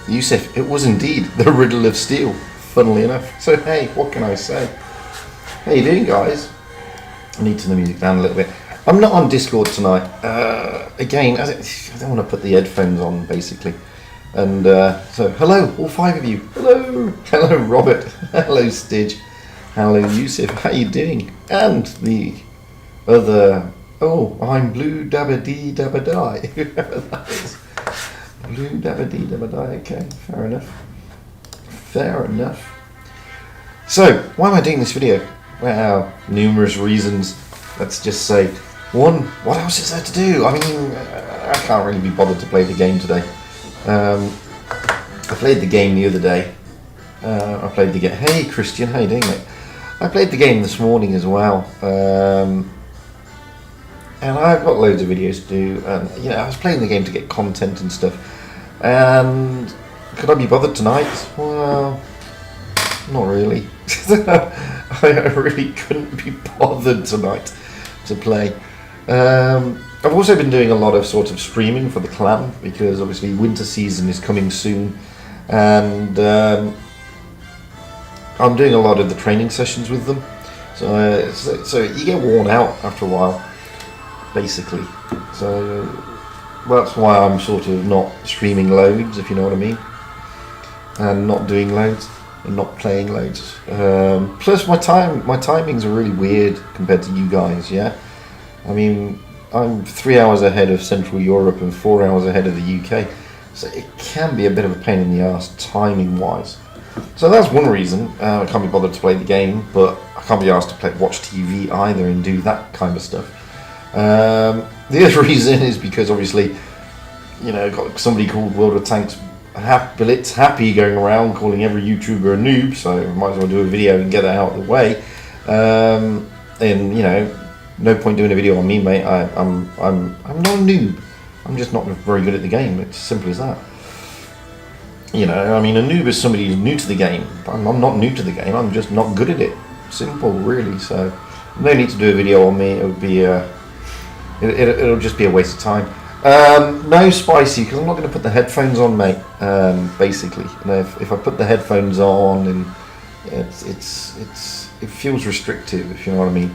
Yusuf, it was indeed the riddle of steel, funnily enough. So hey, what can I say? How you doing, guys? I need to turn the music down a little bit. I'm not on Discord tonight. Again, I don't want to put the headphones on, basically. And so, hello, all five of you. Hello. Hello, Robert. Hello, Stidge. Hello, Yusuf. How you doing? And the other... Oh, I'm Blue Dabba Dee Dabba Die. Whoever that is. Blue Dabba Dee Dabba Die. Okay, fair enough. Fair enough. So, why am I doing this video? Well, numerous reasons. Let's just say, one, what else is there to do? I mean, I can't really be bothered to play the game today. I played the game the other day. I played the game. Hey, Christian, how you doing, mate? I played the game this morning as well, and I've got loads of videos to do. And I was playing the game to get content and stuff. And could I be bothered tonight? Well, not really. I really couldn't be bothered tonight to play. I've also been doing a lot of sort of streaming for the clan because obviously winter season is coming soon, and I'm doing a lot of the training sessions with them. So you get worn out after a while, basically. So that's why I'm sort of not streaming loads, if you know what I mean, and not doing loads and not playing loads. Plus my timings are really weird compared to you guys. Yeah, I mean, I'm 3 hours ahead of Central Europe and 4 hours ahead of the UK, so it can be a bit of a pain in the ass timing wise. So that's one reason I can't be bothered to play the game, but I can't be asked to watch TV either and do that kind of stuff. The other reason is because obviously, got somebody called World of Tanks Blitz Happy going around calling every YouTuber a noob, so I might as well do a video and get it out of the way. And no point doing a video on me, mate. I'm not a noob. I'm just not very good at the game. It's as simple as that. I mean, a noob is somebody who's new to the game. I'm not new to the game. I'm just not good at it. Simple, really. So no need to do a video on me. It would be it'll just be a waste of time. No spicy, because I'm not going to put the headphones on, mate. Basically, if I put the headphones on, and it feels restrictive, if you know what I mean.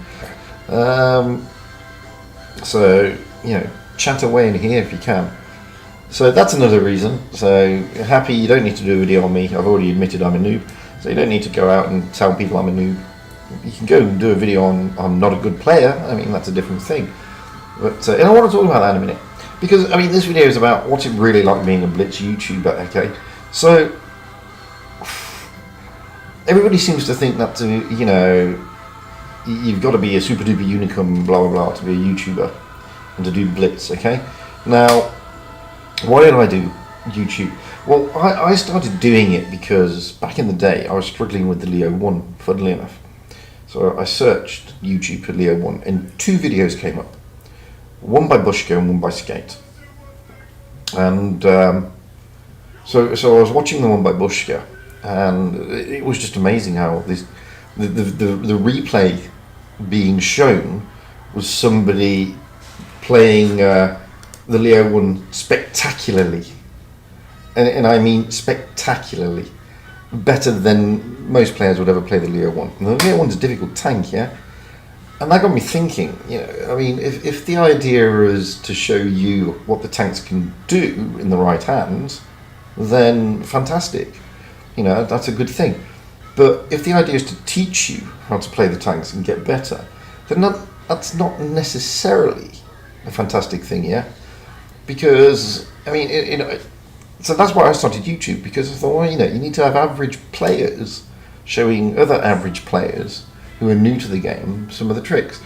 So chat away in here if you can. So that's another reason. So happy, you don't need to do a video on me. I've already admitted I'm a noob, so you don't need to go out and tell people I'm a noob. You can go and do a video on I'm not a good player. I mean, that's a different thing. But and I want to talk about that in a minute, because I mean this video is about what's it really like being a Blitz YouTuber. Okay, so everybody seems to think that you've got to be a super duper unicum blah blah blah to be a YouTuber and to do Blitz. Okay, now why did I do YouTube? Well, I started doing it because back in the day I was struggling with the Leo 1, funnily enough. So I searched YouTube for Leo 1 and 2 videos came up. One by Bushka and one by Skate. And so I was watching the one by Bushka, and it was just amazing how the replay being shown was somebody playing the Leo 1 spectacularly, and I mean spectacularly, better than most players would ever play the Leo 1. And the Leo 1's a difficult tank, yeah? And that got me thinking, I mean, if the idea is to show you what the tanks can do in the right hands, then fantastic, that's a good thing. But if the idea is to teach you how to play the tanks and get better, then that's not necessarily a fantastic thing, yeah? Because, I mean, so that's why I started YouTube, because I thought, well, you need to have average players showing other average players who are new to the game some of the tricks.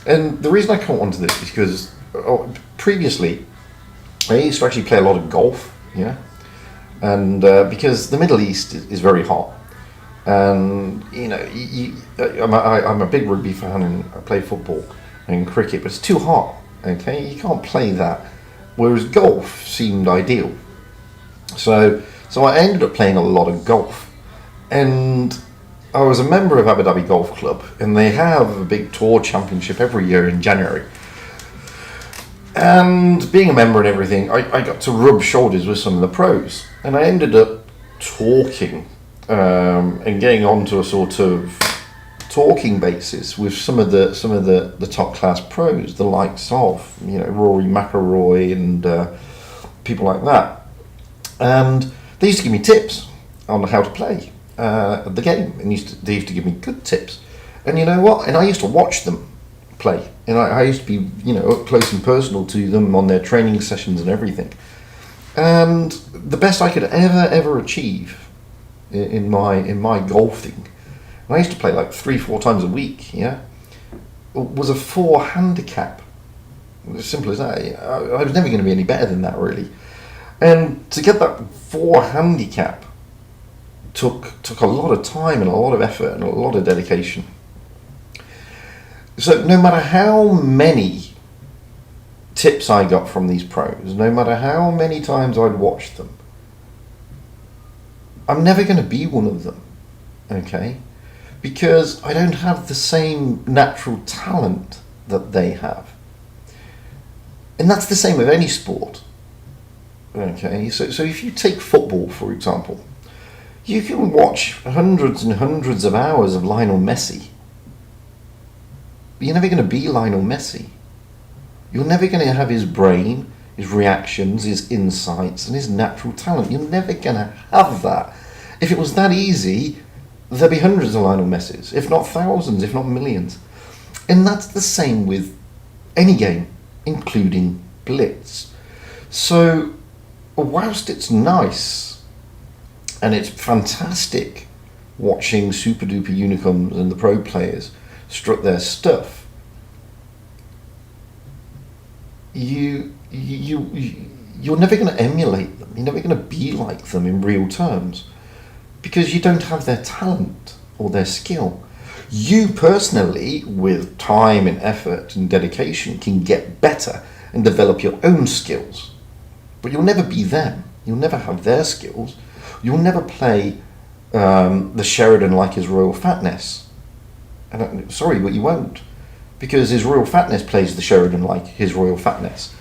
And the reason I caught onto this is because previously I used to actually play a lot of golf, yeah? And because the Middle East is very hot, and I'm a big rugby fan and I play football and cricket, but it's too hot, okay? You can't play that. Whereas golf seemed ideal. So I ended up playing a lot of golf, and I was a member of Abu Dhabi Golf Club, and they have a big tour championship every year in January. And being a member and everything, I got to rub shoulders with some of the pros, and I ended up talking and getting onto a sort of talking basis with some of the top class pros, the likes of Rory McIlroy and people like that. And they used to give me tips on how to play the game, and they used to give me good tips. And you know what? And I used to watch them play, and I used to be up close and personal to them on their training sessions and everything. And the best I could ever achieve in my golfing, and I used to play like 3-4 times a week, yeah, was a 4 handicap. As simple as that. I was never going to be any better than that, really. And to get that 4 handicap took a lot of time and a lot of effort and a lot of dedication. So no matter how many tips I got from these pros, no matter how many times I'd watched them, I'm never going to be one of them, okay? Because I don't have the same natural talent that they have. And that's the same with any sport, okay? So if you take football, for example, you can watch hundreds and hundreds of hours of Lionel Messi, but you're never going to be Lionel Messi. You're never going to have his brain, his reactions, his insights, and his natural talent. You're never going to have that. If it was that easy, there'd be hundreds of Lionel Messis, if not thousands, if not millions. And that's the same with any game, including Blitz. So, whilst it's nice, and it's fantastic watching super duper unicorns and the pro players strut their stuff, you're never going to emulate them. You're never going to be like them in real terms, because you don't have their talent or their skill. You personally, with time and effort and dedication, can get better and develop your own skills, but you'll never be them. You'll never have their skills. You'll never play the Sheridan like his Royal Fatness. Sorry, but you won't, because his Royal Fatness plays the Sheridan like his Royal Fatness.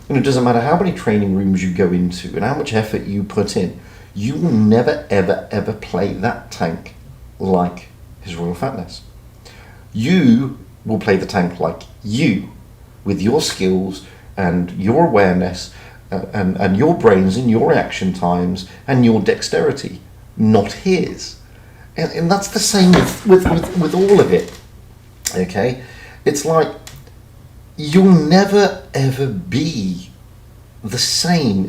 And it doesn't matter how many training rooms you go into and how much effort you put in, you will never, ever, ever play that tank like his Royal Fatness. You will play the tank like you, with your skills and your awareness and your brains and your reaction times and your dexterity, not his. And that's the same with all of it, okay? It's like you'll never ever be the same,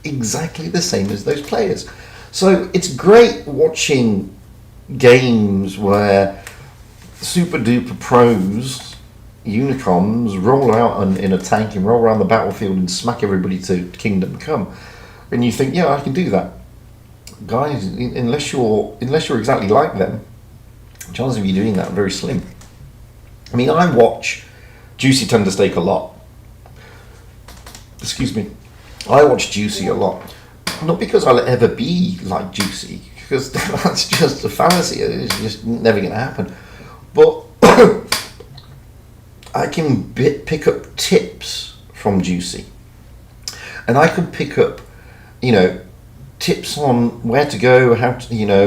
exactly the same as those players. So it's great watching games where super duper pros, unicorns, roll out in a tank and roll around the battlefield and smack everybody to kingdom come, and you think, yeah, I can do that. Guys, unless you're exactly like them, the chances of you doing that are very slim. I mean, I watch Juicy Tender Steak a lot. Excuse me. I watch Juicy a lot. Not because I'll ever be like Juicy, because that's just a fallacy. It's just never going to happen. But I can pick up tips from Juicy. And I can pick up, tips on where to go,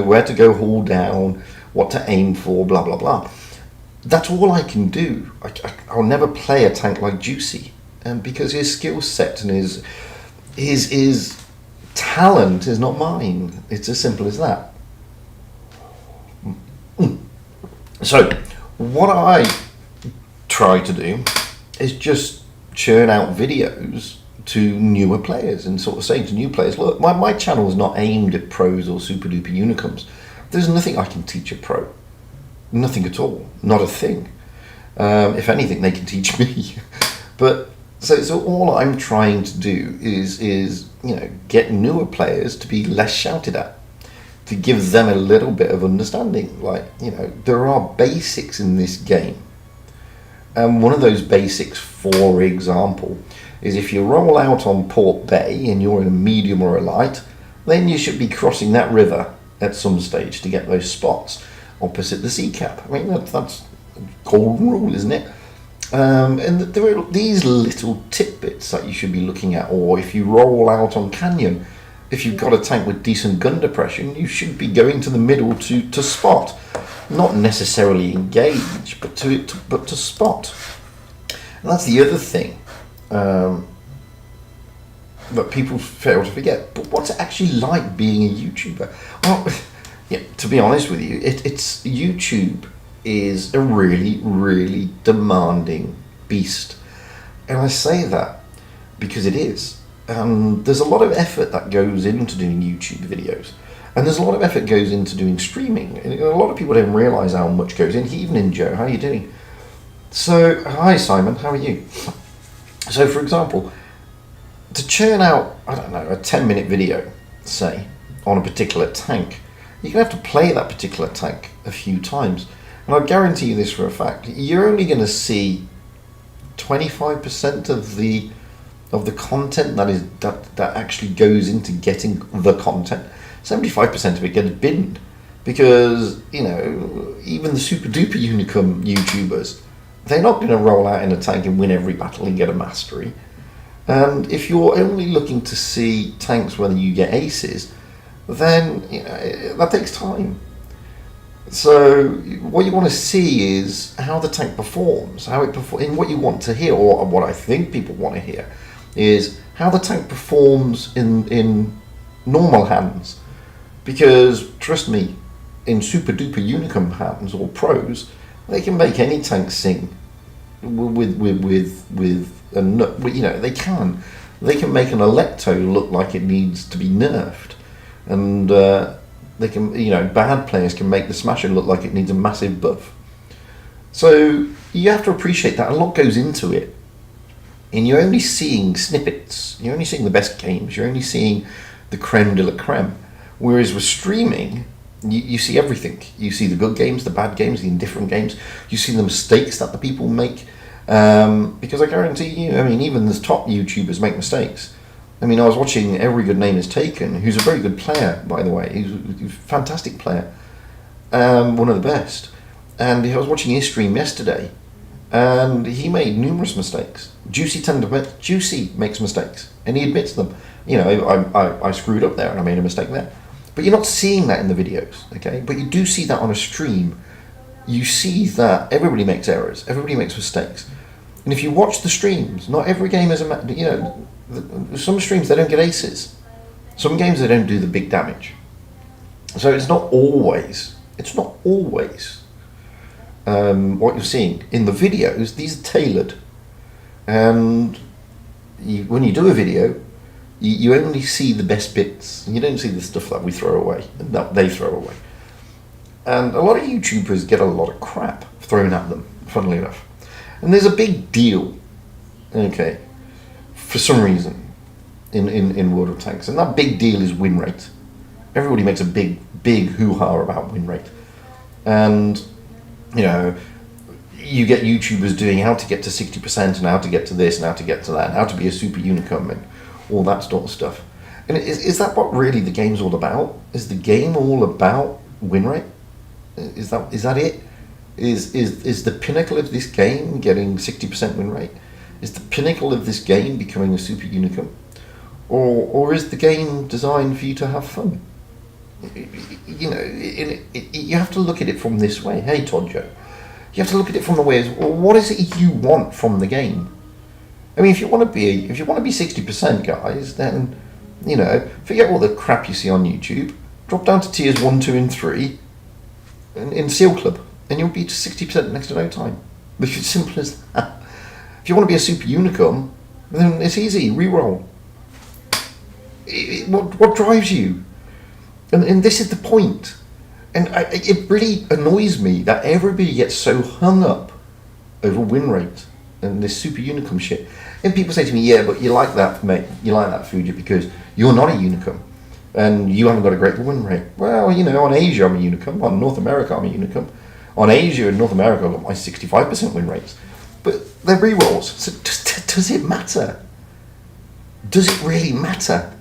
where to go haul down, what to aim for, blah, blah, blah. That's all I can do. I'll never play a tank like Juicy, because his skill set and his talent is not mine. It's as simple as that. So what I try to do is just churn out videos to newer players and sort of say to new players, look, my channel is not aimed at pros or super duper unicorns. There's nothing I can teach a pro. Nothing at all. Not a thing. If anything, they can teach me. But so all I'm trying to do is get newer players to be less shouted at, to give them a little bit of understanding. Like, there are basics in this game. And one of those basics, for example, is if you roll out on Port Bay and you're in a medium or a light, then you should be crossing that river at some stage to get those spots opposite the sea cap. I mean, that's a golden rule, isn't it? And there are these little tidbits that you should be looking at. Or if you roll out on Canyon, if you've got a tank with decent gun depression, you should be going to the middle to spot. Not necessarily engage, but to spot. And that's the other thing that people fail to forget. But what's it actually like being a YouTuber? Well, yeah, to be honest with you, it's YouTube is a really, really demanding beast. And I say that because it is. There's a lot of effort that goes into doing YouTube videos. And there's a lot of effort goes into doing streaming. And a lot of people don't realise how much goes in. Evening, Joe, how are you doing? So, hi Simon, how are you? So, for example, to churn out, a 10-minute video, say, on a particular tank, you're going to have to play that particular tank a few times. And I guarantee you this for a fact, you're only going to see 25% of the content that actually goes into getting the content. 75% of it gets binned, because even the super duper unicum YouTubers, they're not going to roll out in a tank and win every battle and get a mastery. And if you're only looking to see tanks whether you get aces, then that takes time. So what you want to see is how the tank performs, and what you want to hear, or what I think people want to hear, is how the tank performs in normal hands. Because trust me, in super duper unicum hands or pros, they can make any tank sing with a nut. They can make an Electo look like it needs to be nerfed, and they can, bad players can make the Smasher look like it needs a massive buff. So you have to appreciate that a lot goes into it, and you're only seeing snippets. You're only seeing the best games. You're only seeing the creme de la creme. Whereas with streaming, you see everything. You see the good games, the bad games, the indifferent games. You see the mistakes that the people make. Because I guarantee you, even the top YouTubers make mistakes. I was watching Every Good Name Is Taken, who's a very good player, by the way. He's a fantastic player. One of the best. And I was watching his stream yesterday, and he made numerous mistakes. Juicy makes mistakes, and he admits them. I screwed up there and I made a mistake there. But you're not seeing that in the videos, okay? But you do see that on a stream. You see that everybody makes errors, everybody makes mistakes. And if you watch the streams, not every game is some streams they don't get aces. Some games they don't do the big damage. So it's not always what you're seeing. In the videos, these are tailored. And when you do a video, you only see the best bits. You don't see the stuff that we throw away, that they throw away. And a lot of YouTubers get a lot of crap thrown at them, funnily enough. And there's a big deal, okay, for some reason, in World of Tanks. And that big deal is win rate. Everybody makes a big hoo-ha about win rate. And, you get YouTubers doing how to get to 60% and how to get to this and how to get to that and how to be a super unicum and all that sort of stuff. And is that what really the game's all about? Is the game all about win rate? Is that it? Is the pinnacle of this game getting 60% win rate? Is the pinnacle of this game becoming a super unicum? Or is the game designed for you to have fun? You have to look at it from this way. Hey, Todjo. You have to look at it from the way as, well, what is it you want from the game? If you want to be 60%, guys, then forget all the crap you see on YouTube. Drop down to tiers 1, 2, and 3 in Seal Club, and you'll be to 60% next to no time. It's as simple as that. If you want to be a super unicum, then it's easy. Reroll. What drives you? And this is the point. And it really annoys me that everybody gets so hung up over win rate and this super unicum shit. And people say to me, yeah, but you like that, mate. You like that, Fuji, because you're not a unicum and you haven't got a great win rate. Well, on Asia I'm a unicum, on North America I'm a unicum. On Asia and North America I've got my 65% win rates. But they're rerolls. So does it matter? Does it really matter?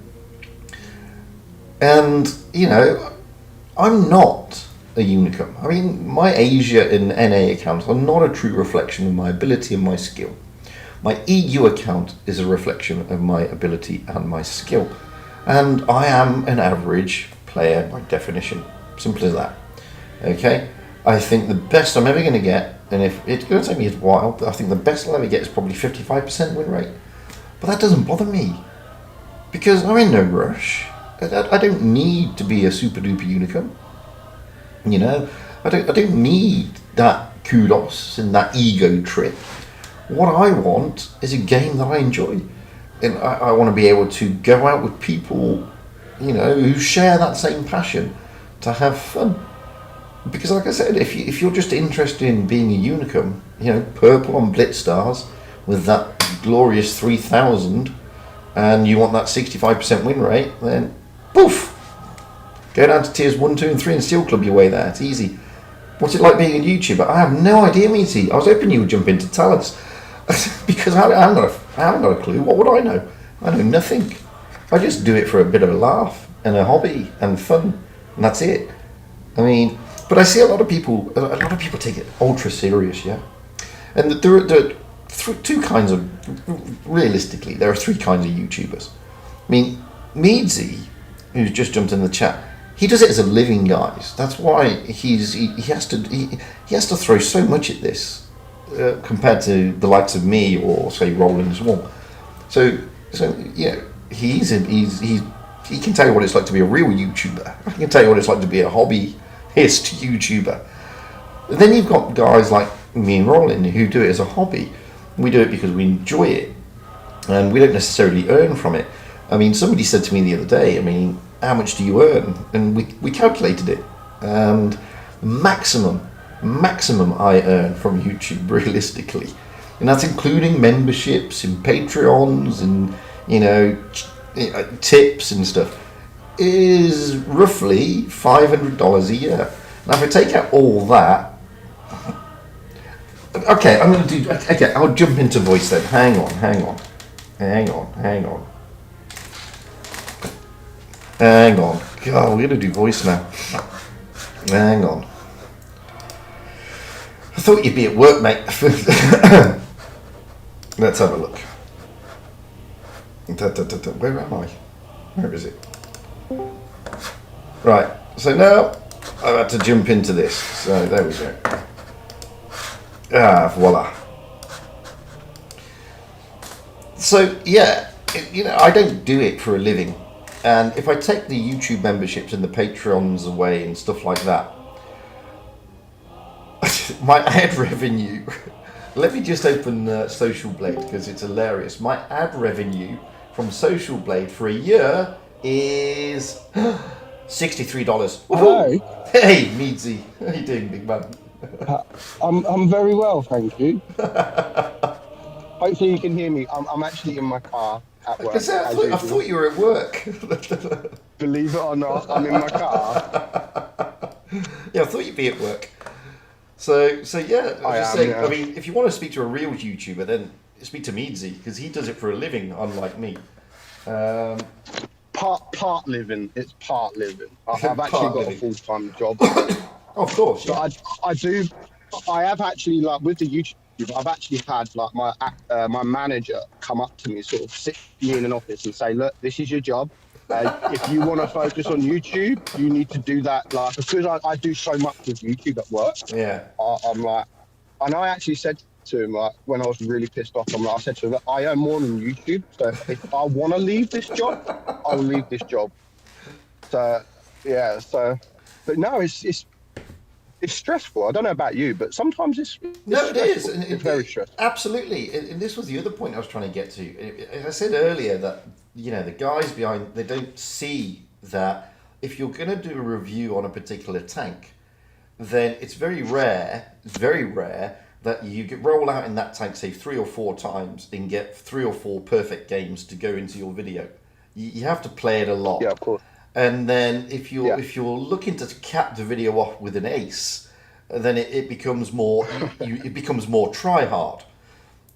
And, I'm not a unicum. My Asia and NA accounts are not a true reflection of my ability and my skill. My EU account is a reflection of my ability and my skill. And I am an average player by definition. Simple as that. Okay? I think the best I'm ever going to get, and if it's going to take me a while, but I think the best I'll ever get is probably 55% win rate. But that doesn't bother me. Because I'm in no rush. I don't need to be a super duper unicum. I don't need that kudos and that ego trip. What I want is a game that I enjoy. And I want to be able to go out with people, who share that same passion to have fun. Because like I said, if you're just interested in being a unicum, purple on Blitz stars with that glorious 3000, and you want that 65% win rate, then poof, Go down to tiers 1, 2, and 3 and steel club your way there. It's easy. What's it like being a YouTuber? I have no idea, Meaty. I was hoping you would jump in to tell us. Because I haven't got a clue. What would I know? I know nothing. I just do it for a bit of a laugh and a hobby and fun. And that's it. I mean, but I see a lot of people take it ultra serious, yeah? And there are two kinds of, realistically, there are three kinds of YouTubers. I mean, Meadsy, who's just jumped in the chat, he does it as a living, guys. That's why he has to throw so much at this compared to the likes of me or say Roland as well. So yeah, he can tell you what it's like to be a real YouTuber. He can tell you what it's like to be a hobbyist YouTuber. And then you've got guys like me and Roland who do it as a hobby. We do it because we enjoy it, and we don't necessarily earn from it. I mean, somebody said to me the other day, I mean, how much do you earn? And we calculated it, and maximum I earn from YouTube realistically, and that's including memberships and Patreons and tips and stuff, is roughly $500 a year. Now if I take out all that, okay, I'll jump into voice then. Hang on. God, we're gonna do voice now. Hang on. I thought you'd be at work, mate. Let's have a look. Where am I? Where is it? Right, so now I've had to jump into this. So there we go. Voila. So yeah, I don't do it for a living. And if I take the YouTube memberships and the Patreons away and stuff like that, my ad revenue, let me just open Social Blade because it's hilarious. My ad revenue from Social Blade for a year is $63. Hello. Hey, Meadsy. How you doing, big man? I'm very well, thank you. Hopefully you can hear me. I'm actually in my car at work. I thought you were at work. Believe it or not, I'm in my car. Yeah, I thought you'd be at work. So yeah, I mean, if you want to speak to a real YouTuber, then speak to Meadsy because he does it for a living, unlike me. Part living. It's part living. I've actually got a full-time job. Of course. So yeah. I have actually, like, with the YouTube, I've actually had like my manager come up to me, sort of sit me in an office and say, look, this is your job. If you want to focus on YouTube, you need to do that. Like, because I do so much with YouTube at work. Yeah. I'm like, and I actually said to him, like, when I was really pissed off, I said to him, I earn more than YouTube. So if I want to leave this job, I'll leave this job. So yeah. But no, it's stressful. I don't know about you, but sometimes it's very stressful. Absolutely. And this was the other point I was trying to get to. I said earlier that, the guys behind, they don't see that if you're going to do a review on a particular tank, then it's very rare that you roll out in that tank, say 3 or 4 times and get 3 or 4 perfect games to go into your video. You have to play it a lot. Yeah, of course. And then if you're looking to cap the video off with an ace, then it becomes more it becomes more try hard,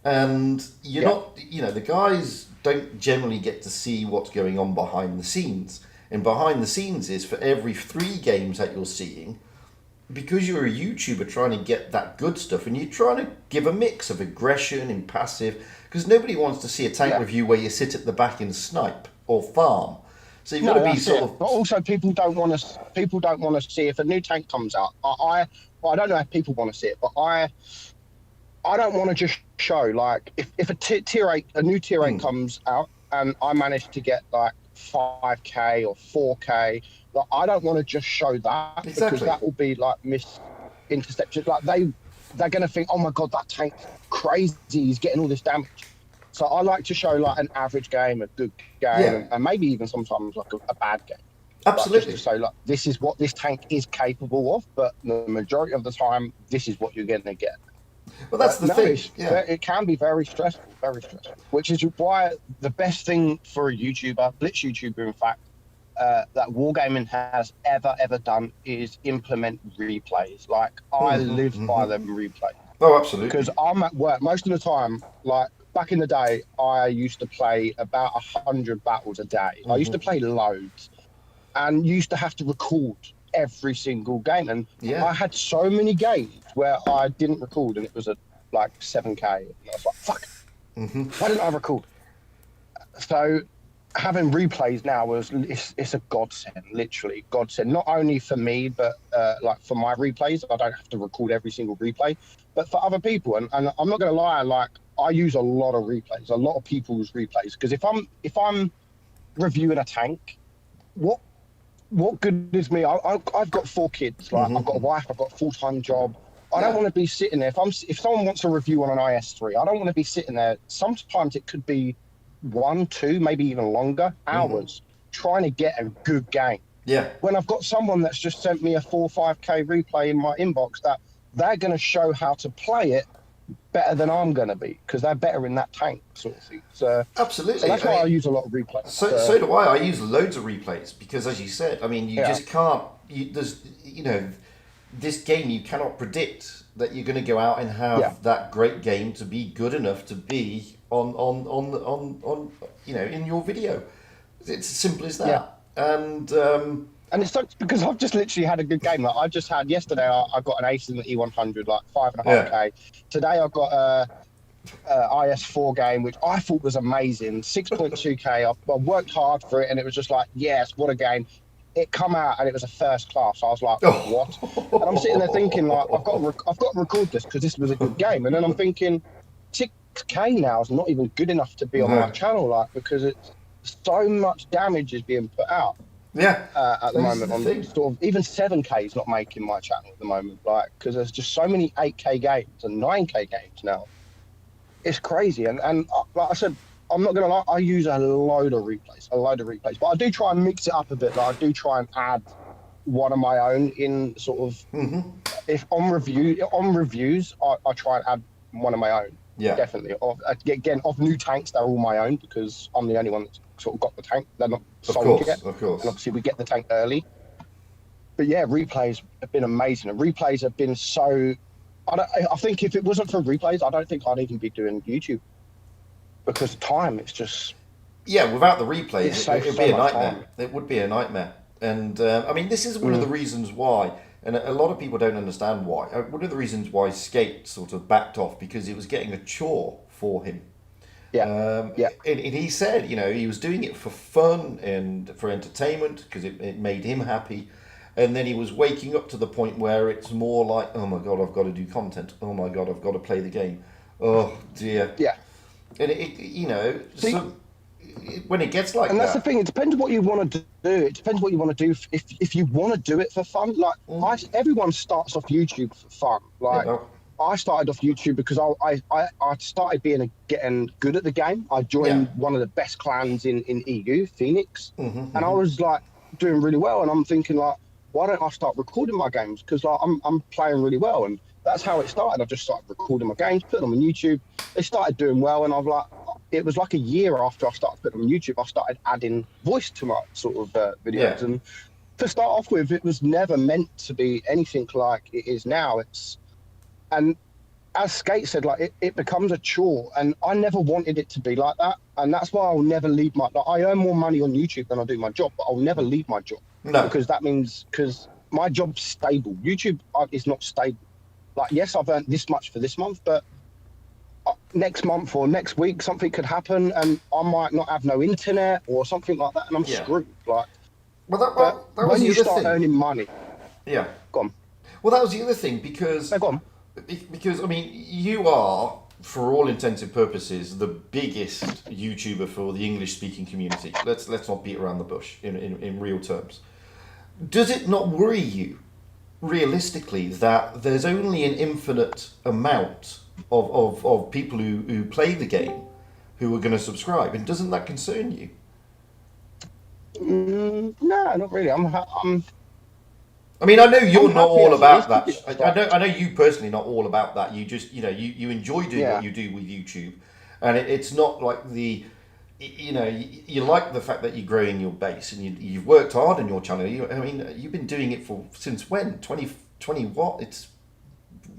and you're not the guys don't generally get to see what's going on behind the scenes. And behind the scenes is for every 3 games that you're seeing, because you're a YouTuber trying to get that good stuff, and you're trying to give a mix of aggression and passive, because nobody wants to see a tank review where you sit at the back and snipe or farm. So you've got to be sort of. But also, people don't want to see if a new tank comes out. I don't know if people want to see it, but I don't want to just show, like, if a new tier 8 comes out and I manage to get like 5k or 4k, like, I don't want to just show that because that will be like interceptions. Like they're going to think, oh my god, that tank's crazy, he's getting all this damage. So I like to show like an average game, a good game, and maybe even sometimes like a bad game. Absolutely. Just to say, like, this is what this tank is capable of, but the majority of the time, this is what you're going to get. Well, that's the thing. It can be very stressful, which is why the best thing for a YouTuber, Blitz YouTuber, in fact, that wargaming has ever done is implement replays. Like I live by them replays. Oh, absolutely. Because I'm at work most of the time. Like back in the day, I used to play about 100 battles a day. I used to play loads, and used to have to record every single game. And I had so many games where I didn't record, and it was like 7K. And I was like, fuck, why didn't I record? So having replays now it's a godsend, literally godsend. Not only for me, but like for my replays, I don't have to record every single replay, but for other people. And I'm not gonna lie, like I use a lot of replays, a lot of people's replays, because if I'm reviewing a tank, what good is me? I've got 4 kids, like I've got a wife, I've got a full-time job. I don't want to be sitting there. If someone wants a review on an IS3, I don't want to be sitting there. Sometimes it could be 1, 2, maybe even longer hours trying to get a good game. Yeah. When I've got someone that's just sent me a 4 or 5K replay in my inbox, that they're going to show how to play it better than I'm going to be, because they're better in that tank sort of thing. So absolutely. So that's why I use a lot of replays. So do I. I use loads of replays because, as you said, I mean, you just can't. This game you cannot predict that you're going to go out and have that great game to be good enough to be on in your video. It's as simple as that. And it's such, because I've just literally had a good game. Like I just had yesterday, I got an ace in the E100, like 5.5K. Today I got a IS4 game, which I thought was amazing, 6.2K. I worked hard for it, and it was just like, yes, what a game. It come out and it was a first class. I was like, what? And I'm sitting there thinking, like, I've got to record this because this was a good game. And then I'm thinking, 6K now is not even good enough to be on my channel, like, because it's so much damage is being put out. At the moment, on sort of even 7K is not making my channel at the moment, like, because there's just so many 8K games and 9K games now. It's crazy, and like I said, I'm not gonna lie, I use a load of replays, but I do try and mix it up a bit. Like I do try and add one of my own in sort of if on reviews, I try and add one of my own. Yeah, definitely. Of new tanks, they're all my own because I'm the only one that's sort of got the tank. They're not sold yet. Of course. And obviously we get the tank early. But yeah, replays have been amazing. And replays have been so. I think if it wasn't for replays, I don't think I'd even be doing YouTube. Because time, it's just. Yeah, without the replays, it would be a nightmare. Time. It would be a nightmare. And I mean, this is one of the reasons why. And a lot of people don't understand why. One of the reasons why Skate sort of backed off, because it was getting a chore for him. And he said, he was doing it for fun and for entertainment because it made him happy. And then he was waking up to the point where it's more like, oh my God, I've got to do content. Oh my God, I've got to play the game. Oh dear. Yeah. And when it gets like that. And that's the thing, it depends what you want to do. It depends what you want to do. If you want to do it for fun, like everyone starts off YouTube for fun. Like I started off YouTube because I started getting good at the game. I joined one of the best clans in EU, Phoenix, and I was like doing really well. And I'm thinking like, why don't I start recording my games? Because like, I'm playing really well, and that's how it started. I just started recording my games, put them on YouTube. They started doing well, and it was like a year after I started putting them on YouTube, I started adding voice to my sort of videos. And to start off with, it was never meant to be anything like it is now. And as Skate said, like it becomes a chore, and I never wanted it to be like that. And that's why I'll never leave I earn more money on YouTube than I do my job, but I'll never leave my job. No. Because my job's stable. YouTube is not stable. Like, yes, I've earned this much for this month, but next month or next week, something could happen and I might not have no internet or something like that, and I'm screwed. Like, that was when the you other start thing. Earning money. Yeah. Go on. Well, that was the other thing because. Go on. Because, I mean, you are, for all intents and purposes, the biggest YouTuber for the English-speaking community. Let's not beat around the bush in real terms. Does it not worry you, realistically, that there's only an infinite amount of people who play the game who are going to subscribe? And doesn't that concern you? No, not really. I mean, I know you're not all about that. I know you personally not all about that. You just, you enjoy doing what you do with YouTube, and it's not like the you know, you like the fact that you're growing your base and you've worked hard on your channel. I mean, you've been doing it for since when? 2020 what? It's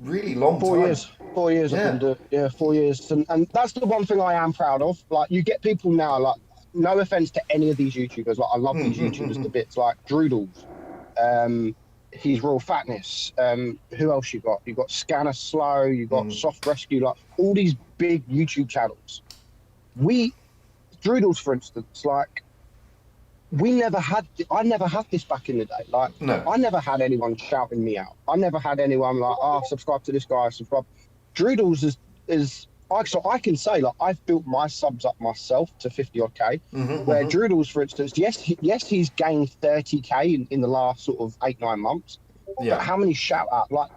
really long Four time. years. 4 years I've been Yeah. doing. Yeah, 4 years, and that's the one thing I am proud of. Like, you get people now. Like, no offense to any of these YouTubers. Like, I love these YouTubers to bits. Like Droodles, he's Raw Fatness. Who else you got? You got Scanner Slow. You got Soft Rescue. Like, all these big YouTube channels. Droodles, for instance, like, I never had this back in the day. Like, No. I never had anyone shouting me out. I never had anyone like, oh, subscribe to this guy, subscribe. Droodles so I can say, like, I've built my subs up myself to 50 odd K, where Droodles, for instance, yes, he's gained 30K in the last sort of 8-9 months. Yeah. But how many shout out? Like,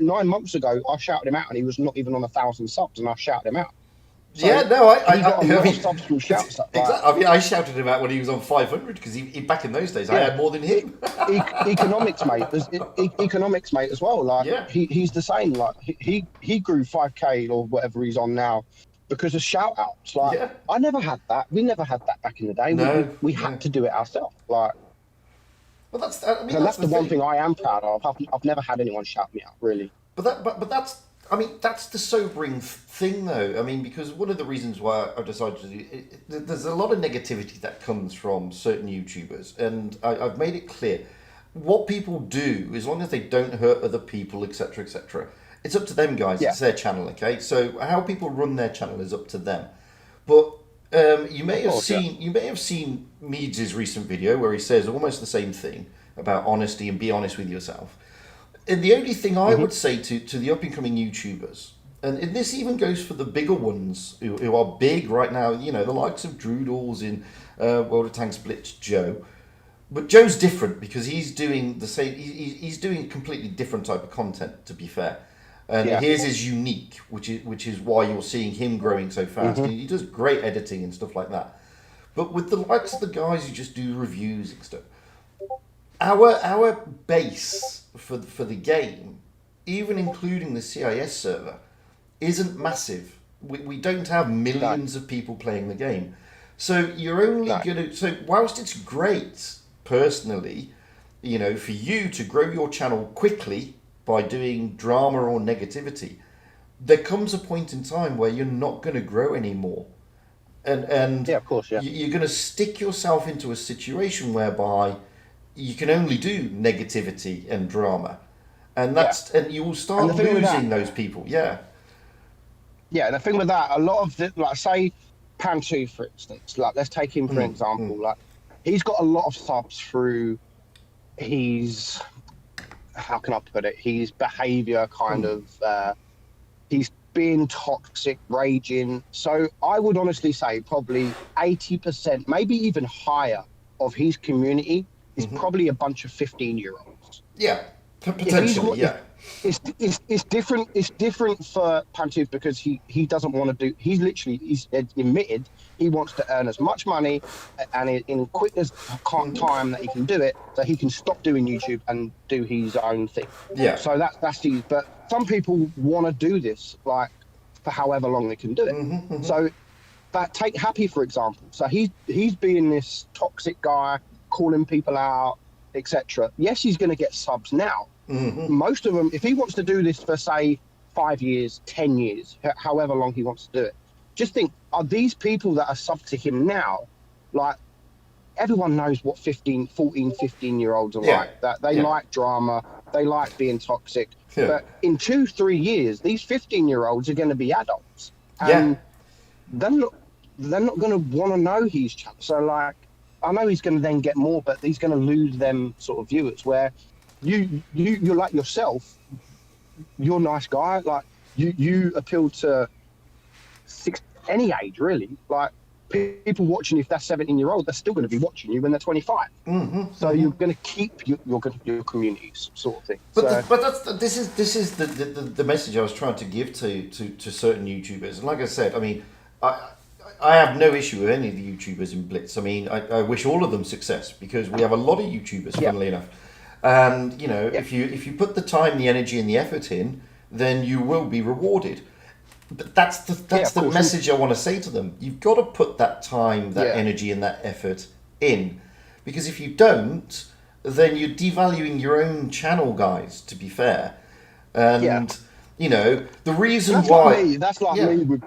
9 months ago, I shouted him out and he was not even on 1,000 subs, and I shouted him out. So yeah, no, he got a lot of subs from shouts. Exactly. I mean, I shouted him out when he was on 500 because he back in those days I had more than him. Economics, mate. Economics, mate, as well. Like, Yeah. he's the same. Like, he grew 5K or whatever he's on now because of shout outs. Like, Yeah. I never had that. We never had that back in the day. No, we had to do it ourselves. Like, Well, that's the one thing I am proud of. I've never had anyone shout me out, really. But that's, I mean, that's the sobering thing, though. I mean, because one of the reasons why I decided to do it, there's a lot of negativity that comes from certain YouTubers, and I've made it clear what people do, as long as they don't hurt other people, etc., etc. It's up to them, guys. Yeah. It's their channel, okay? So how people run their channel is up to them. But you may have seen Meads' recent video where he says almost the same thing about honesty and be honest with yourself. And the only thing I would say to the up-and-coming YouTubers, and this even goes for the bigger ones who are big right now, you know, the likes of Droodles in World of Tanks, Blitz, Joe. But Joe's different because he's doing the same, he's doing a completely different type of content, to be fair. And his is unique, which is why you're seeing him growing so fast. He does great editing and stuff like that. But with the likes of the guys who just do reviews and stuff, our base for the game, even including the CIS server, isn't massive. We don't have millions of people playing the game. So you're only going to... So whilst it's great, personally, you know, for you to grow your channel quickly by doing drama or negativity, there comes a point in time where you're not going to grow anymore. And yeah, of course, yeah. You're going to stick yourself into a situation whereby you can only do negativity and drama, and and you will start losing those people. Yeah. Yeah, the thing with that, a lot of the, like, say Pantu, for instance, like, let's take him for example. Like, he's got a lot of subs through his, how can I put it? His behaviour, kind of. He's being toxic, raging. So I would honestly say probably 80%, maybe even higher, of his community is probably a bunch of 15-year-olds. Yeah, potentially, yeah. It's different. It's different for Pantu because he doesn't want to do. He's admitted he wants to earn as much money and in quickest time that he can do it, so he can stop doing YouTube and do his own thing. Yeah. So that's the. But some people want to do this like for however long they can do it. So, but take Happy for example. So he's being this toxic guy, calling people out, etc. Yes, he's going to get subs now. Most of them, if he wants to do this for, say, 5 years, 10 years, however long he wants to do it, just think, are these people that are subbed to him now, like, everyone knows what 14, 15-year-olds are like. That they like drama, they like being toxic. But in 2-3 years, these 15-year-olds are going to be adults. And they're not going to want to know his channel. So, like, I know he's going to then get more, but he's going to lose them sort of viewers where you're like yourself, you're a nice guy, like you appeal to any age really. Like, people watching, if they're 17-year-old, they're still going to be watching you when they're 25. So you're going to keep your communities, sort of thing. But this is the message I was trying to give to certain YouTubers. And like I said, I mean, I have no issue with any of the YouTubers in Blitz. I mean, I wish all of them success because we have a lot of YouTubers, funnily enough. And, you know, if you put the time, the energy and the effort in, then you will be rewarded. But that's the course. message I want to say to them. You've got to put that time, that Yeah. energy, and that effort in, because if you don't, then you're devaluing your own channel, guys. To be fair, and you know the reason That's why. like me. That's like me with.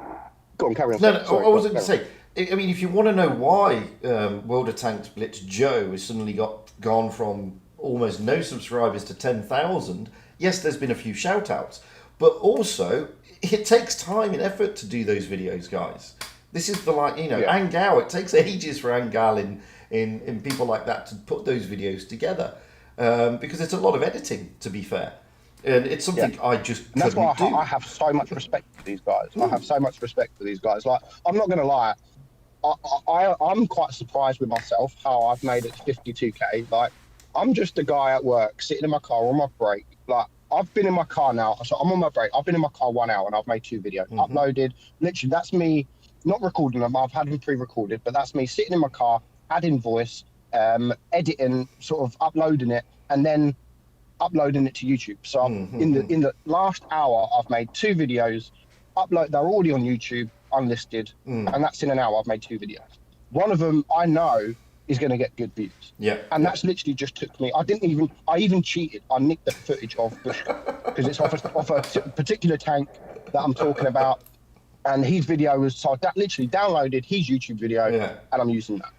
Go on, carry on. No, Sorry, I was going to carry on. say. I mean, if you want to know why World of Tanks Blitz Joe has suddenly gone from almost no subscribers to 10,000, yes, there's been a few shout outs, but also it takes time and effort to do those videos, guys. This is the Angao. It takes ages for Angal in people like that to put those videos together because it's a lot of editing, to be fair. And it's something I just couldn't and that's why do. I have so much respect for these guys. I have so much respect for these guys. Like, I'm not going to lie. I'm quite surprised with myself how I've made it 52k. Like, I'm just a guy at work, sitting in my car on my break. Like, I've been in my car now, so I'm on my break. I've been in my car 1 hour and I've made 2 videos, uploaded. Literally, that's me not recording them. I've had them pre-recorded, but that's me sitting in my car, adding voice, editing, sort of uploading it, and then uploading it to YouTube. So in the last hour, I've made 2 videos. They're already on YouTube, unlisted, and that's in an hour. I've made 2 videos. One of them I know is going to get good views. Yeah. And that's literally just took me. I even cheated. I nicked the footage of Bush because it's off a particular tank that I'm talking about, and his video was so that literally downloaded his YouTube video, and I'm using that.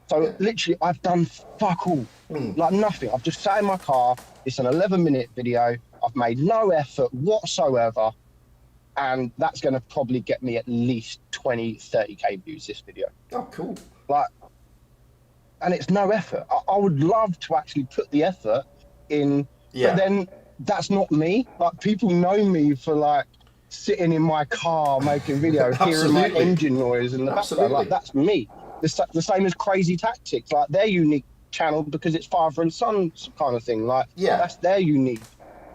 So literally, I've done fuck all, like nothing. I've just sat in my car. It's an 11-minute video. I've made no effort whatsoever, and that's going to probably get me at least 20, 30k views. This video. Oh, cool. Like, and it's no effort. I would love to actually put the effort in, but then that's not me. Like, people know me for like sitting in my car making videos, hearing my engine noise in the background. Like, that's me. The same as Crazy Tactics. Like, their unique channel because it's father and son kind of thing. Like, that's their unique.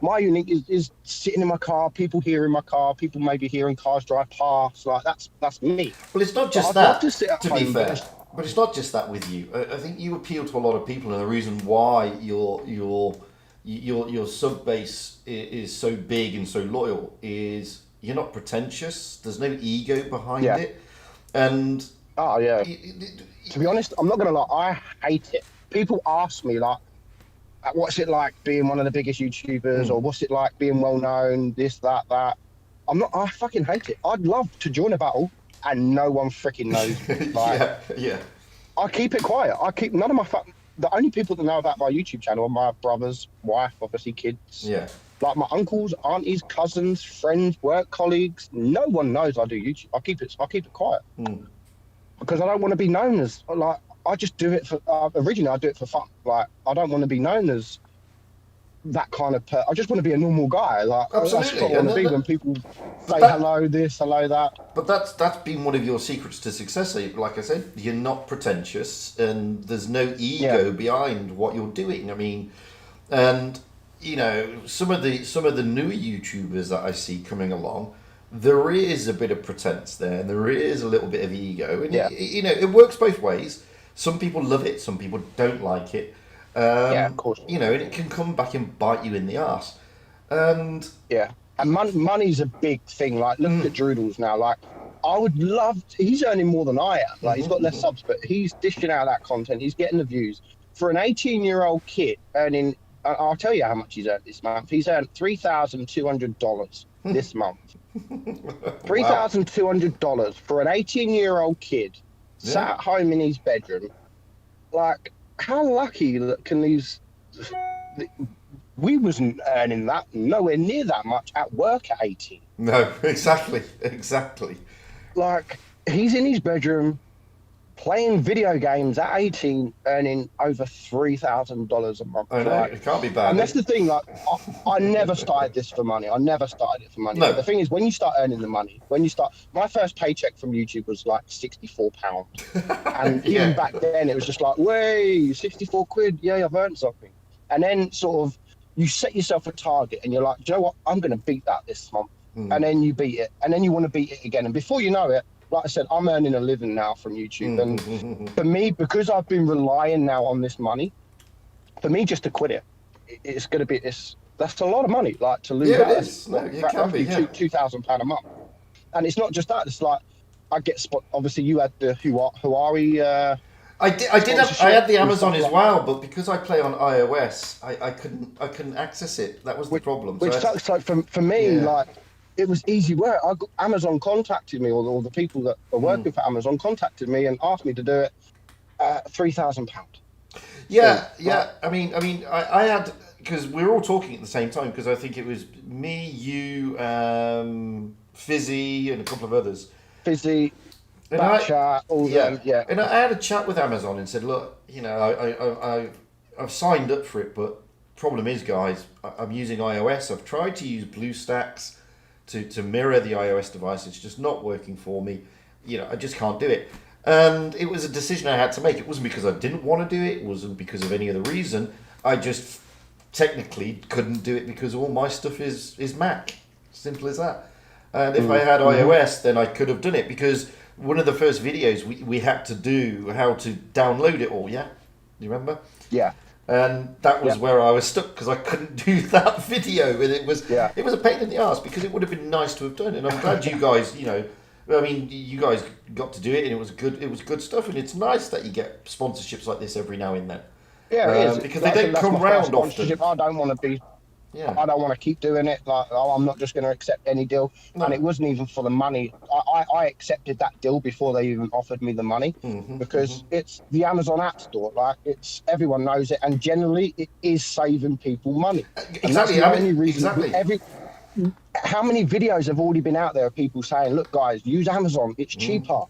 My unique is sitting in my car, people hearing my car, people maybe hearing cars drive past. Like, that's me. Well, it's not just that. To be fair, but it's not just that with you. I think you appeal to a lot of people, and the reason why your sub base is so big and so loyal is you're not pretentious. There's no ego behind it, and to be honest, I'm not gonna lie. I hate it. People ask me like, "What's it like being one of the biggest YouTubers?" or "What's it like being well known?" This, that. I fucking hate it. I'd love to join a battle and no one freaking knows. Like, I keep it quiet. I keep none of my the only people that know about my YouTube channel are my brothers, wife, obviously kids. Yeah. Like my uncles, aunties, cousins, friends, work colleagues. No one knows I do YouTube. I keep it quiet because I don't want to be known as like. I just do it for. Originally, I do it for fun. Like, I don't want to be known as that kind of. I just want to be a normal guy. Like, absolutely. That's what I want to be when people say hello this, hello that. But that's been one of your secrets to success. Like I said, you're not pretentious, and there's no ego behind what you're doing. I mean, and you know, some of the newer YouTubers that I see coming along, there is a bit of pretense there, and there is a little bit of ego, and you know, it works both ways. Some people love it, some people don't like it. Of course. You know, and it can come back and bite you in the arse. And and money's a big thing. Like, look at Droodles now. Like, I would love. He's earning more than I am. Like, he's got less subs, but he's dishing out that content. He's getting the views. For an 18-year-old kid earning, I'll tell you how much he's earned this month. He's earned $3,200 this month. $3,200 for an 18-year-old kid sat at home in his bedroom. Like, how lucky can these? We wasn't earning that, nowhere near that much at work at 18. No, exactly. Like, he's in his bedroom playing video games at 18, earning over $3,000 a month. I know, it can't be bad. And that's the thing, like, I never started this for money. I never started it for money. No. But the thing is, when you start earning the money, my first paycheck from YouTube was like £64. And even back then, it was just like, way, 64 quid, yeah, I've earned something. And then sort of, you set yourself a target and you're like, do you know what, I'm going to beat that this month. And then you beat it, and then you want to beat it again. And before you know it, like I said, I'm earning a living now from YouTube. And for me, because I've been relying now on this money, for me just to quit it, it's going to be that's a lot of money. Like, to lose it is. No, it can be, £2,000 a month. and it's not just that. It's like I get spot. Obviously, you had the Huawei. I had the and Amazon stuff as like well, but because I play on iOS, I couldn't access it. That was the problem. So which I had to- sucks. Like for me, yeah. like it was easy work. Amazon contacted me, or the people that are working for Amazon contacted me and asked me to do it. £3,000. Yeah, yeah. I had because we were all talking at the same time because I think it was me, you, Fizzy, and a couple of others. Fizzy, And Batchat, all them, yeah. And I had a chat with Amazon and said, look, I've signed up for it, but problem is, guys, I'm using iOS. I've tried to use BlueStacks to mirror the iOS device. It's just not working for me. I just can't do it. And it was a decision I had to make. It wasn't because I didn't want to do it. It wasn't because of any other reason. I just technically couldn't do it because all my stuff is Mac. Simple as that. And if I had iOS, then I could have done it because one of the first videos we had to do how to download it all. Yeah, you remember? Yeah. And that was where I was stuck because I couldn't do that video, and it was a pain in the ass because it would have been nice to have done. And I'm glad you guys, you guys got to do it, and it was good stuff. And it's nice that you get sponsorships like this every now and then. Yeah, it is because they don't come round often. I don't want to be. Yeah. I don't want to keep doing it. Like, I'm not just going to accept any deal. No. And it wasn't even for the money. I accepted that deal before they even offered me the money because it's the Amazon App Store. Like, everyone knows it, and generally it is saving people money. Exactly. How many videos have already been out there of people saying, "Look, guys, use Amazon. It's cheaper."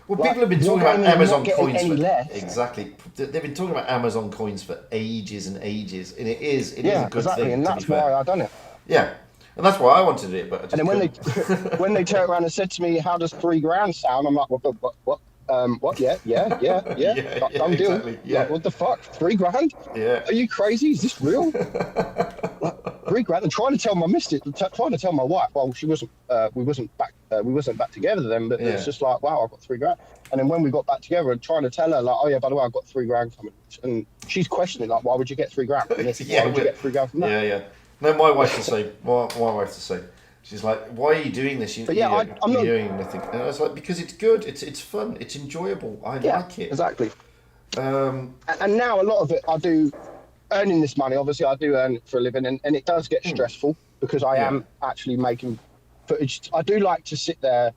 Well, people have been talking about Amazon coins exactly. They've been talking about Amazon coins for ages and ages, and it is a good thing. And that's why I done it. Yeah, and that's why I wanted it. But and then when they turned around and said to me, "How does $3,000 sound?" I'm like, "What? What? Yeah. Done deal. Exactly. Yeah. Like, what the fuck? $3,000? Yeah. Are you crazy? Is this real?" $3,000. And trying to tell my missus, trying to tell my wife. Well, she wasn't. We wasn't back together then. But it's just like, wow, I've got $3,000. And then when we got back together and trying to tell her, like, oh yeah, by the way, I've got $3,000 coming, and she's questioning, like, why would you get $3,000? Why would you get $3,000 from that? Yeah. No, my wife's the same. My wife's the same. She's like, why are you doing this? I'm not doing nothing. And I was like, because it's good. It's fun. It's enjoyable. I like it. Exactly. And now a lot of it I do earning this money. Obviously, I do earn it for a living, and it does get stressful because I am actually making footage. I do like to sit there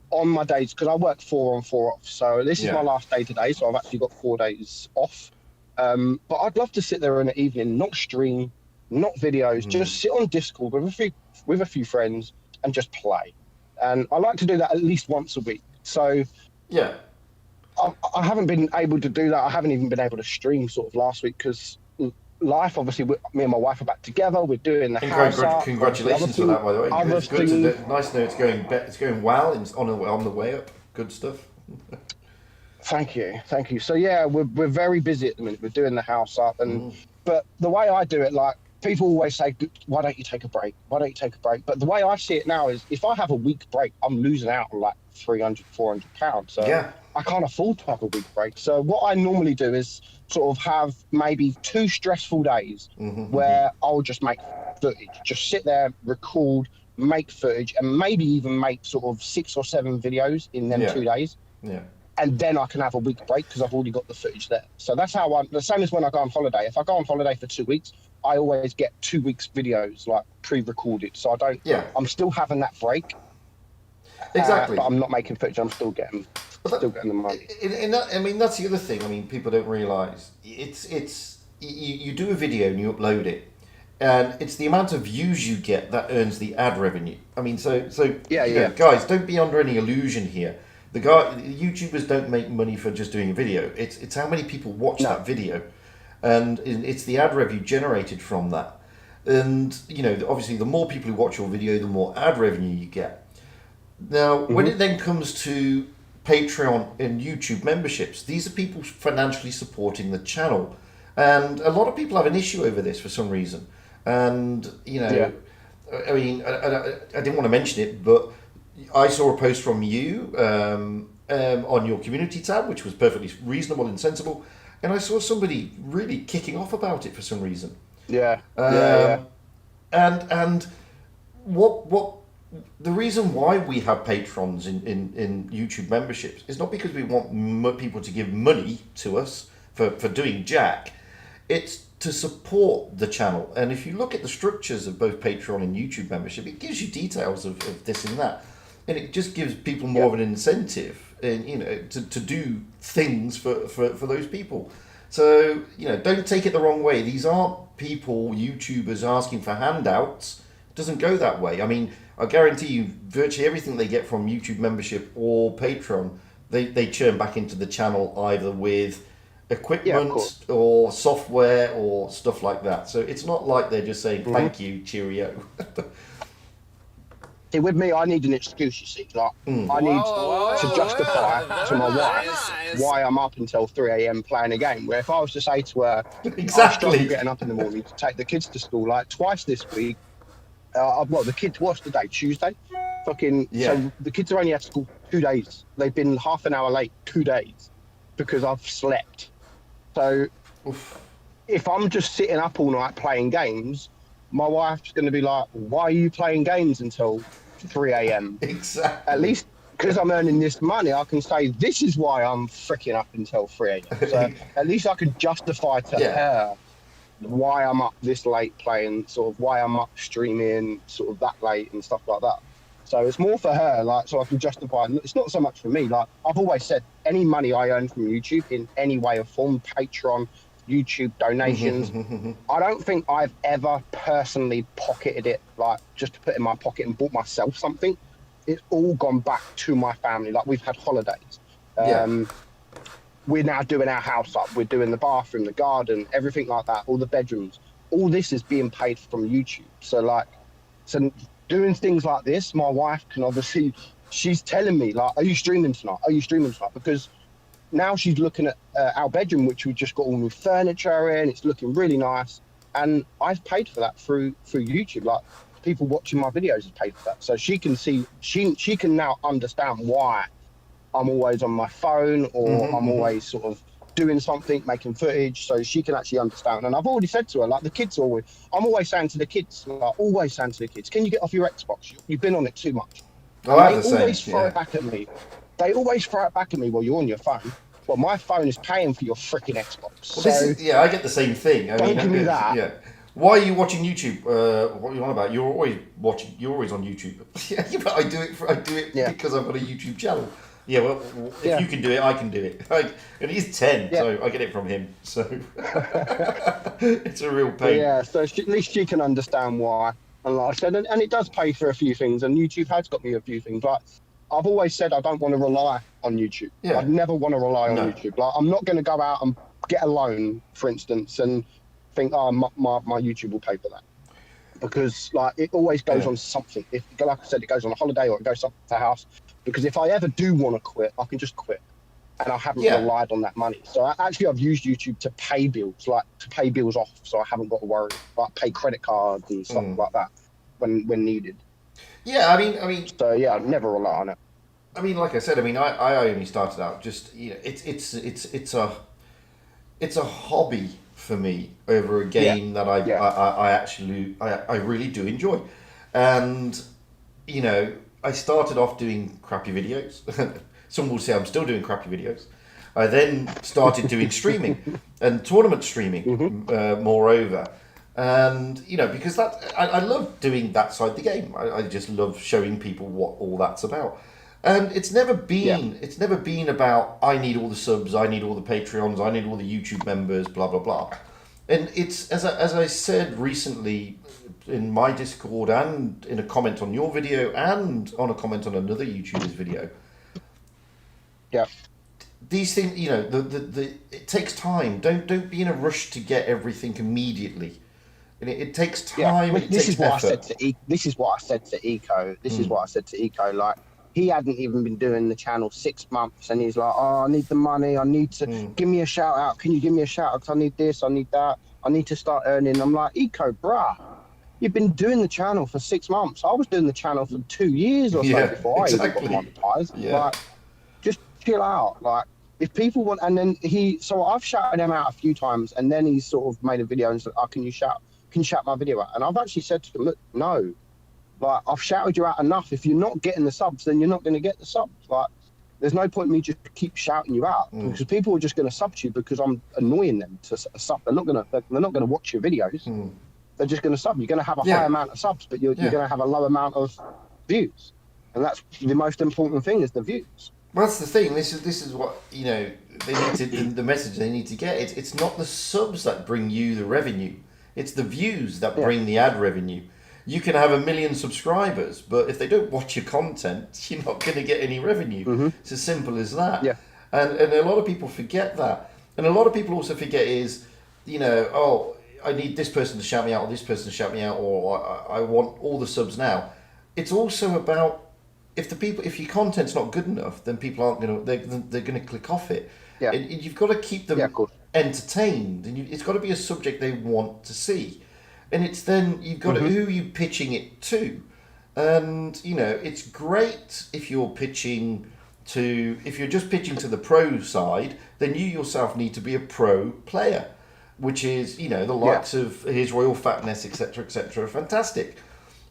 on my days because I work 4 on 4 off. So this is my last day today. So I've actually got 4 days off. But I'd love to sit there in the evening, not stream, not videos, just sit on Discord with a few friends and just play. And I like to do that at least once a week. So yeah, I haven't been able to do that. I haven't even been able to stream sort of last week because life, obviously, me and my wife are back together. We're doing the house up. Congratulations for that, by the way. It's good nice to know it's going well. It's on the way up. Good stuff. Thank you. So yeah, we're very busy at the minute. We're doing the house up, and but the way I do it, like people always say, why don't you take a break? Why don't you take a break? But the way I see it now is, if I have a week break, I'm losing out on like £300-400. So I can't afford to have a week break. So what I normally do is sort of have maybe 2 stressful days where I'll just make footage, just sit there, record, make footage, and maybe even make sort of 6 or 7 videos in them 2 days. Yeah. And then I can have a week break because I've already got the footage there. So that's how the same as when I go on holiday. If I go on holiday for 2 weeks, I always get 2 weeks videos like pre-recorded. So I don't, I'm still having that break. Exactly. But I'm not making footage. I'm still getting the money. That's the other thing. People don't realise. It's you do a video and you upload it, and it's the amount of views you get that earns the ad revenue. Guys, don't be under any illusion here. The YouTubers don't make money for just doing a video. It's how many people watch that video, and it's the ad revenue generated from that. And obviously, the more people who watch your video, the more ad revenue you get. Now, when it then comes to Patreon and YouTube memberships, these are people financially supporting the channel, and a lot of people have an issue over this for some reason. And I didn't want to mention it, but I saw a post from you on your community tab, which was perfectly reasonable and sensible, and I saw somebody really kicking off about it for some reason. Yeah. And what the reason why we have patrons in YouTube memberships is not because we want people to give money to us for doing jack. It's to support the channel. And if you look at the structures of both Patreon and YouTube membership, it gives you details of this and that. And it just gives people more of an incentive, and to do things for those people. So, don't take it the wrong way. These aren't people, YouTubers, asking for handouts. It doesn't go that way. I mean, I guarantee you, virtually everything they get from YouTube membership or Patreon, they churn back into the channel either with equipment or software or stuff like that. So it's not like they're just saying, thank you, cheerio. See, with me, I need an excuse, you see. Like, I need to justify to my wife why I'm up until 3 a.m. playing a game. Where if I was to say to her, exactly, I'm getting up in the morning to take the kids to school, like twice this week. The kids, what's the day? Tuesday? So the kids are only at school 2 days. They've been half an hour late 2 days because I've slept. So if I'm just sitting up all night playing games, my wife's going to be like, why are you playing games until 3 a.m.? Exactly. At least because I'm earning this money, I can say, this is why I'm freaking up until 3 a.m. So at least I can justify to her why I'm up this late playing, sort of why I'm up streaming sort of that late and stuff like that. So it's more for her, like, so I can justify. It's not so much for me. Like, I've always said, any money I earn from YouTube in any way or form, Patreon, YouTube donations, I don't think I've ever personally pocketed it, like just to put in my pocket and bought myself something. It's all gone back to my family. Like, we've had holidays. We're now doing our house up. We're doing the bathroom, the garden, everything like that, all the bedrooms. All this is being paid from YouTube. So doing things like this, my wife can obviously, she's telling me, like, are you streaming tonight? Are you streaming tonight? Because now she's looking at our bedroom, which we've just got all new furniture in. It's looking really nice. And I've paid for that through YouTube. Like, people watching my videos have paid for that. So she can see, she can now understand why I'm always on my phone or I'm always sort of doing something, making footage, so she can actually understand. And I've already said to her, like, I'm always saying to the kids, can you get off your Xbox? You've been on it too much. Oh, I have they the always same. throw it back at me. They always throw it back at me while you're on your phone. Well, my phone is paying for your freaking Xbox. Well, I get the same thing. Don't give me that. Yeah. Why are you watching YouTube? What are you on about? You're always watching. You're always on YouTube. Yeah, but I do it because I've got a YouTube channel. Yeah, well, if you can do it, I can do it. And he's 10, so I get it from him. So it's a real pain. Yeah, so at least she can understand why. And like I said, and it does pay for a few things, and YouTube has got me a few things. Like, I've always said I don't want to rely on YouTube. Yeah. I'd never want to rely on YouTube. Like, I'm not going to go out and get a loan, for instance, and think, my YouTube will pay for that. Because, like, it always goes on something. If, like I said, it goes on a holiday or it goes to a house. Because if I ever do want to quit, I can just quit. And I haven't relied on that money. So I've used YouTube to pay bills, like to pay bills off, so I haven't got to worry, like pay credit cards and stuff like that when needed. Yeah, I mean. So yeah, I'd never rely on it. I mean, like I said, I only started out just it's a hobby for me over a game that I actually really do enjoy, and I started off doing crappy videos. Some will say I'm still doing crappy videos. I then started doing streaming and tournament streaming, moreover. And, because that I love doing that side of the game. I just love showing people what all that's about. And it's never been about, I need all the subs, I need all the Patreons, I need all the YouTube members, blah, blah, blah. And it's, as I said recently in my Discord and in a comment on your video and on a comment on another YouTuber's video. Yeah. These things, it takes time. Don't be in a rush to get everything immediately. And it takes time. Yeah. This is what I said to Eco. Like, he hadn't even been doing the channel 6 months, and he's like, "Oh, I need the money. I need to give me a shout out. Can you give me a shout out? Because I need this. I need that. I need to start earning." I'm like, "Eco, bruh, you've been doing the channel for 6 months. I was doing the channel for 2 years or so before I even got monetized. Like, just chill out. Like, if people want," and then so I've shouted him out a few times, and then he's sort of made a video and said, "Oh, can you shout my video out?" And I've actually said to him, "Look, no, Like, I've shouted you out enough. If you're not getting the subs, then you're not going to get the subs. Like, there's no point in me just keep shouting you out because people are just going to sub to you because I'm annoying them to sub. They're not going to watch your videos. They're just going to sub. You're going to have a high Yeah, amount of subs, but you're yeah. going to have a low amount of views, and that's the most important thing is the views. Well, that's the thing. This is what they need to the message they need to get. It's not the subs that bring you the revenue. It's the views that bring the ad revenue. You can have 1 million subscribers, but if they don't watch your content, you're not going to get any revenue. It's as simple as that. Yeah. And a lot of people forget that. And a lot of people also forget is, oh, I need this person to shout me out, or this person to shout me out, or I want all the subs now. It's also about if your content's not good enough, then people aren't going to they're going to click off it. Yeah. You've got to keep them entertained, and it's got to be a subject they want to see. And it's then you've got to, who are you pitching it to? And it's great if you're just pitching to the pro side, then you yourself need to be a pro player, which is the likes of His Royal Fatness, etc., etc. Fantastic.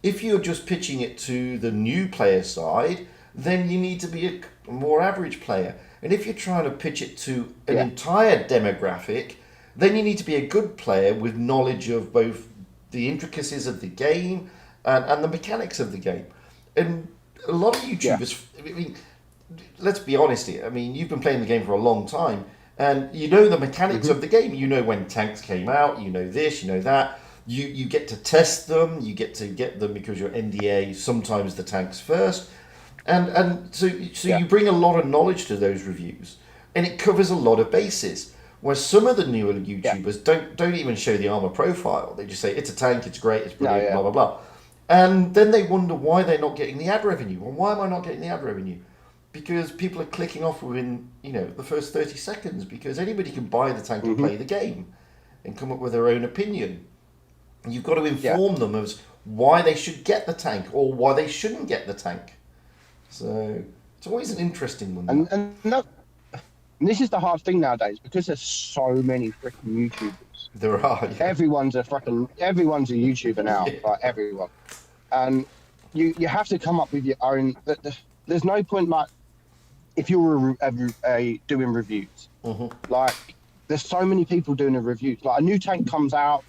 If you're just pitching it to the new player side, then you need to be a more average player. And if you're trying to pitch it to an entire demographic, then you need to be a good player with knowledge of both the intricacies of the game and the mechanics of the game. And a lot of YouTubers, I mean, let's be honest here. I mean, you've been playing the game for a long time, and you know the mechanics of the game. You know when tanks came out. You know this. You know that. You get to test them. You get to get them because you're NDA. Sometimes the tanks first, and so you bring a lot of knowledge to those reviews, and it covers a lot of bases. Where some of the newer YouTubers don't even show the armor profile. They just say it's a tank, it's great, it's brilliant, blah blah blah, and then they wonder why they're not getting the ad revenue. Well, why am I not getting the ad revenue? Because people are clicking off within the first 30 seconds. Because anybody can buy the tank and play the game, and come up with their own opinion. You've got to inform them as why they should get the tank or why they shouldn't get the tank. So it's always an interesting one. And this is the hard thing nowadays because there's so many freaking YouTubers. There are. Yeah. Everyone's a YouTuber now, like everyone. And you have to come up with your own. There's no point like if you're doing reviews. Like there's so many people doing a review. Like a new tank comes out,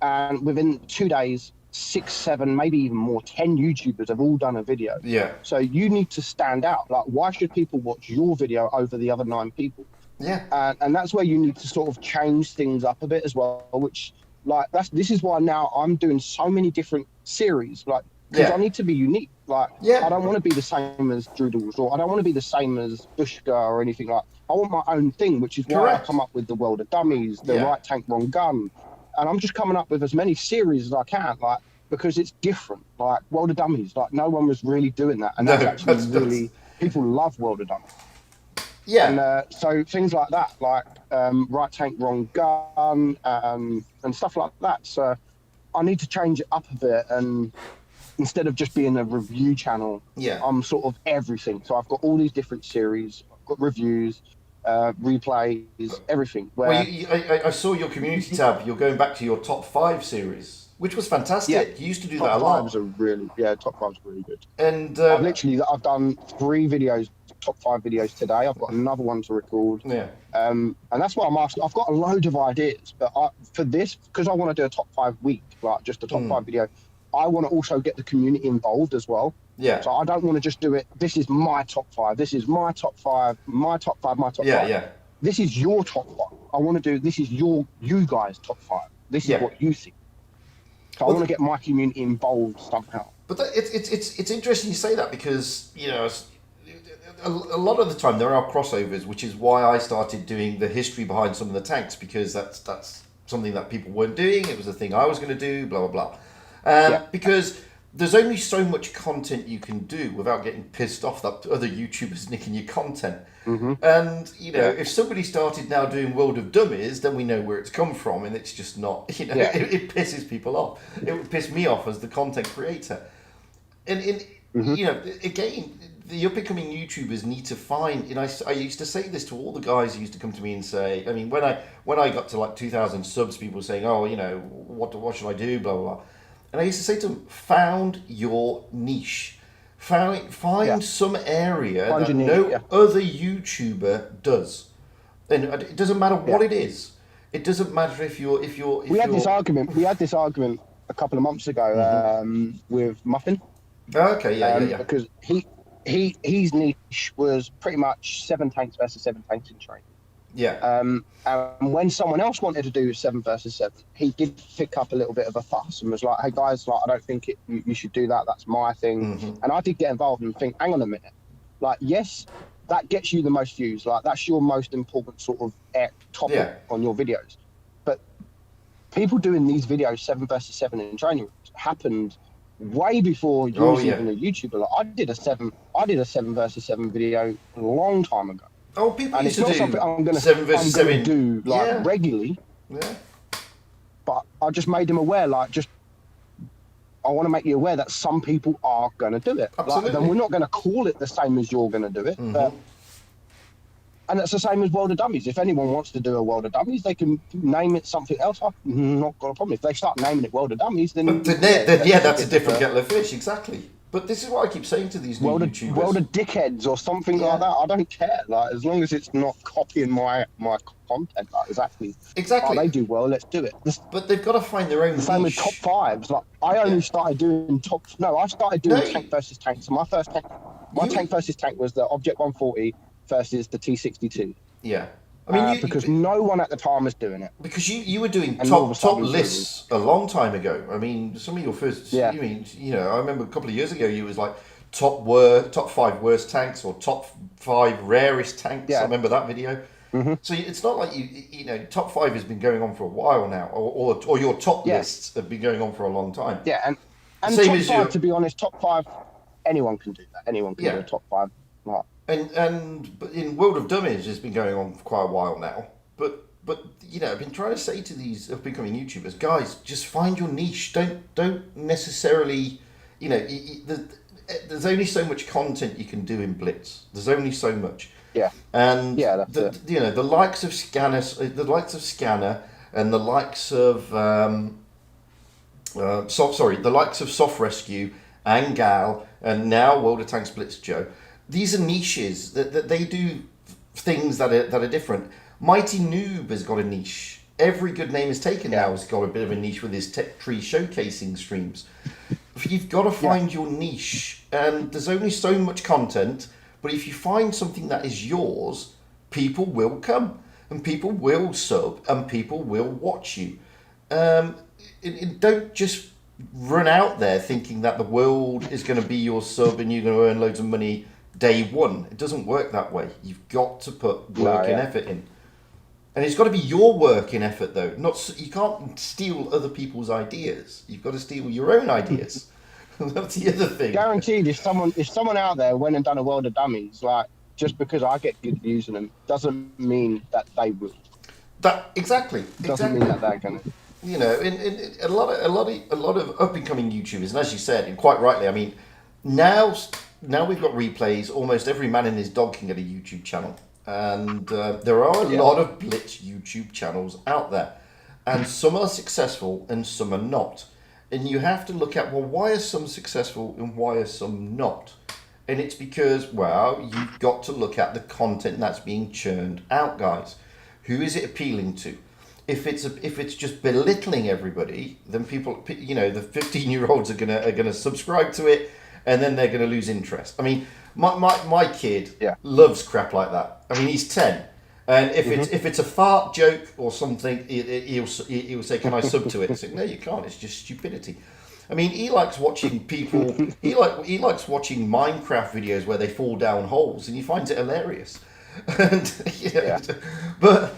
and within 2 days, 6, 7, maybe even more, 10 YouTubers have all done a video. Yeah. So you need to stand out. Like, why should people watch your video over the other 9 people? Yeah. And that's where you need to sort of change things up a bit as well. Which, like, this is why now I'm doing so many different series. Like, because I need to be unique. Like, I don't want to be the same as Droodles, or I don't want to be the same as Bushka or anything like. I want my own thing, which is why I come up with the World of Dummies, the Right Tank Wrong Gun. And I'm just coming up with as many series as I can, like, because it's different. Like World of Dummies, like no one was really doing that, and people love World of Dummies. Yeah. And so things like that, like Right Tank Wrong Gun, and stuff like that. So I need to change it up a bit, and instead of just being a review channel, I'm sort of everything. So I've got all these different series, I've got reviews. Replays, everything. Well, I saw your community tab. You're going back to your top 5 series, which was fantastic. Yeah, you used to do that a lot. Top 5's really good. And I've done 3 videos, top 5 videos today. I've got another one to record. Yeah. And that's what I'm asking. I've got a load of ideas, but for this, because I want to do a top 5 week, like just a top 5 video, I want to also get the community involved as well. Yeah. So I don't want to just do it. This is my top 5. This is my top 5. My top 5. My top 5. Yeah. This is your top 5. I want to do. This is you guys' top 5. This is what you think. So I want to get my community involved somehow. But it's interesting you say that because a lot of the time there are crossovers, which is why I started doing the history behind some of the tanks, because that's something that people weren't doing. It was a thing I was going to do. Blah blah blah. Because there's only so much content you can do without getting pissed off that other YouTubers nicking your content. And if somebody started now doing World of Dummies, then we know where it's come from, and it's just not. It pisses people off. It would piss me off as the content creator. And again, the up and coming YouTubers need to find. And I used to say this to all the guys who used to come to me and say. I mean, when I got to like 2,000 subs, people were saying, "Oh, what should I do?" Blah blah blah. And I used to say to them, found your niche. Find some area Find that your niche, no yeah. other YouTuber does. And it doesn't matter what it is. It doesn't matter if you're. We had this argument. We had this argument a couple of months ago with Muffin. Okay, yeah. Because his niche was pretty much 7 tanks versus 7 tanks in training. Yeah. And when someone else wanted to do 7 versus 7, he did pick up a little bit of a fuss and was like, "Hey guys, like I don't think you should do that. That's my thing." And I did get involved and think, "Hang on a minute, like yes, that gets you the most views. Like that's your most important sort of topic on your videos. But people doing these videos 7 versus 7 in training rooms happened way before you was even a YouTuber. Like I did a 7 versus 7 video a long time ago. Oh, people and used it's to not do something I'm gonna 7 versus 7 do like regularly. Yeah. But I just made them aware, like I want to make you aware that some people are going to do it. Absolutely. Like, then we're not going to call it the same as you're going to do it. But, and it's the same as World of Dummies. If anyone wants to do a World of Dummies, they can name it something else. I've not got a problem. If they start naming it World of Dummies, then... that's a different kettle of fish, exactly. But this is what I keep saying to these new YouTubers. World of Dickheads or something like that. I don't care. Like, as long as it's not copying my content, like, exactly. Oh, they do well, let's do it. But they've got to find their own niche. Same with top fives. Like, I only started doing I started doing tank versus tank. So my first tank, tank versus tank was the Object 140 versus the T62. Yeah. I mean, because no one at the time was doing it. Because you were doing top lists a long time ago. I mean, some of your first. I mean, I remember a couple of years ago you was like top 5 worst tanks or top 5 rarest tanks. I remember that video. So it's not like top 5 has been going on for a while now, or your top lists have been going on for a long time. Yeah, and same top 5. To be honest, top 5, anyone can do that. Anyone can do a top 5. Right. But in World of Dummies, it's been going on for quite a while now. But I've been trying to say to these up-and-coming YouTubers, guys, just find your niche. Don't necessarily, there's only so much content you can do in Blitz. There's only so much. Yeah. And that's it. The likes of Scanner, and the likes of the likes of Soft Rescue and Gal, and now World of Tanks Blitz Joe. These are niches that they do things that are different. Mighty Noob has got a niche. Every Good Name Is Taken now has got a bit of a niche with his tech tree showcasing streams. You've got to find your niche, and there's only so much content. But if you find something that is yours, people will come, and people will sub, and people will watch you. Don't just run out there thinking that the world is going to be your sub and you're going to earn loads of money day one. It doesn't work that way. You've got to put work and effort in, and it's got to be your work and effort though. You can't steal other people's ideas. You've got to steal your own ideas. That's the other thing. Guaranteed, if someone out there went and done a World of Dummies, like just because I get good views on them, doesn't mean that they will. Exactly. Doesn't mean that they're gonna. In a lot of up and coming YouTubers, and as you said, and quite rightly, I mean, now we've got replays. Almost every man and his dog can get a YouTube channel, and there are a lot of Blitz YouTube channels out there, and some are successful and some are not. And you have to look at, well, why are some successful and why are some not? And it's because, well, you've got to look at the content that's being churned out, guys. Who is it appealing to? If it's just belittling everybody, then people, the 15-year-olds are gonna subscribe to it, and then they're gonna lose interest. I mean, my kid loves crap like that. I mean, he's 10. And if it's a fart joke or something, he'll say, "Can I sub to it?" I say, "No, you can't. It's just stupidity." I mean, he likes watching people. he likes watching Minecraft videos where they fall down holes, and he finds it hilarious. And but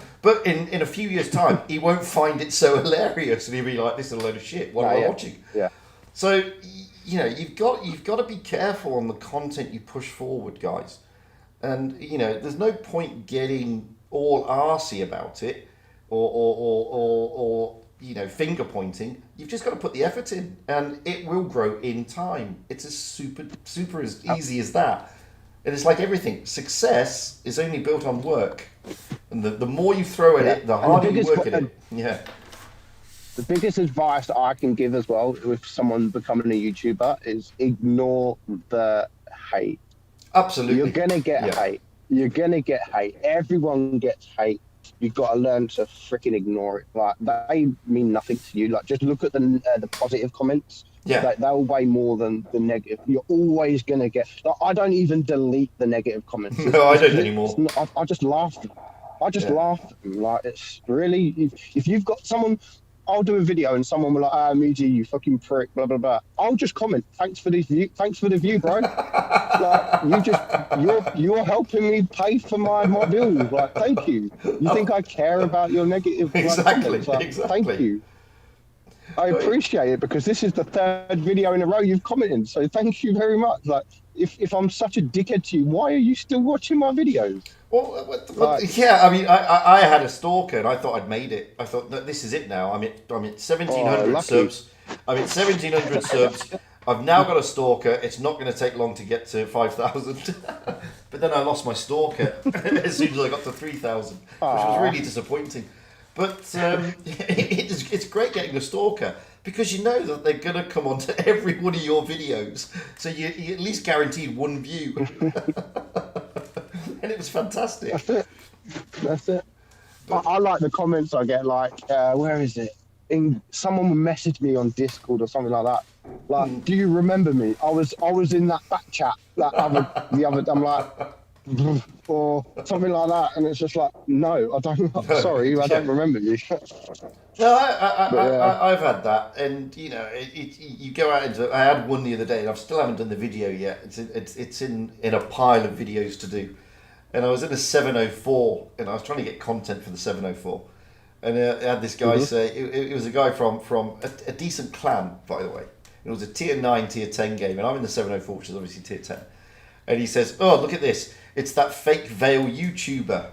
in a few years' time, he won't find it so hilarious, and he'll be like, "This is a load of shit. What am I watching?" Yeah. So you've got to be careful on the content you push forward, guys. And there's no point getting all arsey about it, or finger pointing. You've just got to put the effort in, and it will grow in time. It's as super as easy as that. And it's like everything. Success is only built on work, and the more you throw at it, the harder you work at it. Yeah. The biggest advice that I can give as well with someone becoming a YouTuber is ignore the hate. You're Absolutely. gonna get Yeah. hate. You're gonna get hate. Everyone gets hate. You've got to learn to freaking ignore it. Like, they mean nothing to you. Like, just look at the positive comments. Yeah. They'll weigh more than the negative. You're always gonna get. Like, I don't even delete the negative comments. No, I don't anymore. I just laugh at them. I just Yeah. laugh at them. Like, it's really, if you've got someone, I'll do a video and someone will like, Muji, you fucking prick, blah blah blah. I'll just comment, thanks for this view, thanks for the view, bro. Like, you're helping me pay for my bills. Like, thank you. You think I care about your negative? Exactly. Like, Exactly. Thank you. I appreciate it, because this is the third video in a row you've commented. So thank you very much. Like, if I'm such a dickhead to you, why are you still watching my videos? Well, Like, yeah, I mean, I had a stalker and I thought I'd made it. I thought that this is it now. I'm at 1,700 lucky. subs. I'm at 1,700 subs. I've now got a stalker. It's not going to take long to get to 5,000. But then I lost my stalker as soon as I got to 3,000, which was really disappointing. But it's great getting a stalker, because you know that they're going to come onto every one of your videos. So you at least guaranteed one view. And it was fantastic. That's it. I like the comments I get. Like, where is it? Someone will message me on Discord or something like that. Like, do you remember me? I was in that back chat the other. I'm like, or something like that, and it's just like, no, I don't. Sorry, I don't remember you. No, I've had that, and you know, you go out into. I had one the other day, and I still haven't done the video yet. It's in a pile of videos to do, and I was in a 704, and I was trying to get content for the 704, and I had this guy say it was a guy from a decent clan, by the way. It was a tier 9, tier 10 game, and I'm in the 704, which is obviously tier 10. And he says, "Oh, look at this! It's that fake veil YouTuber."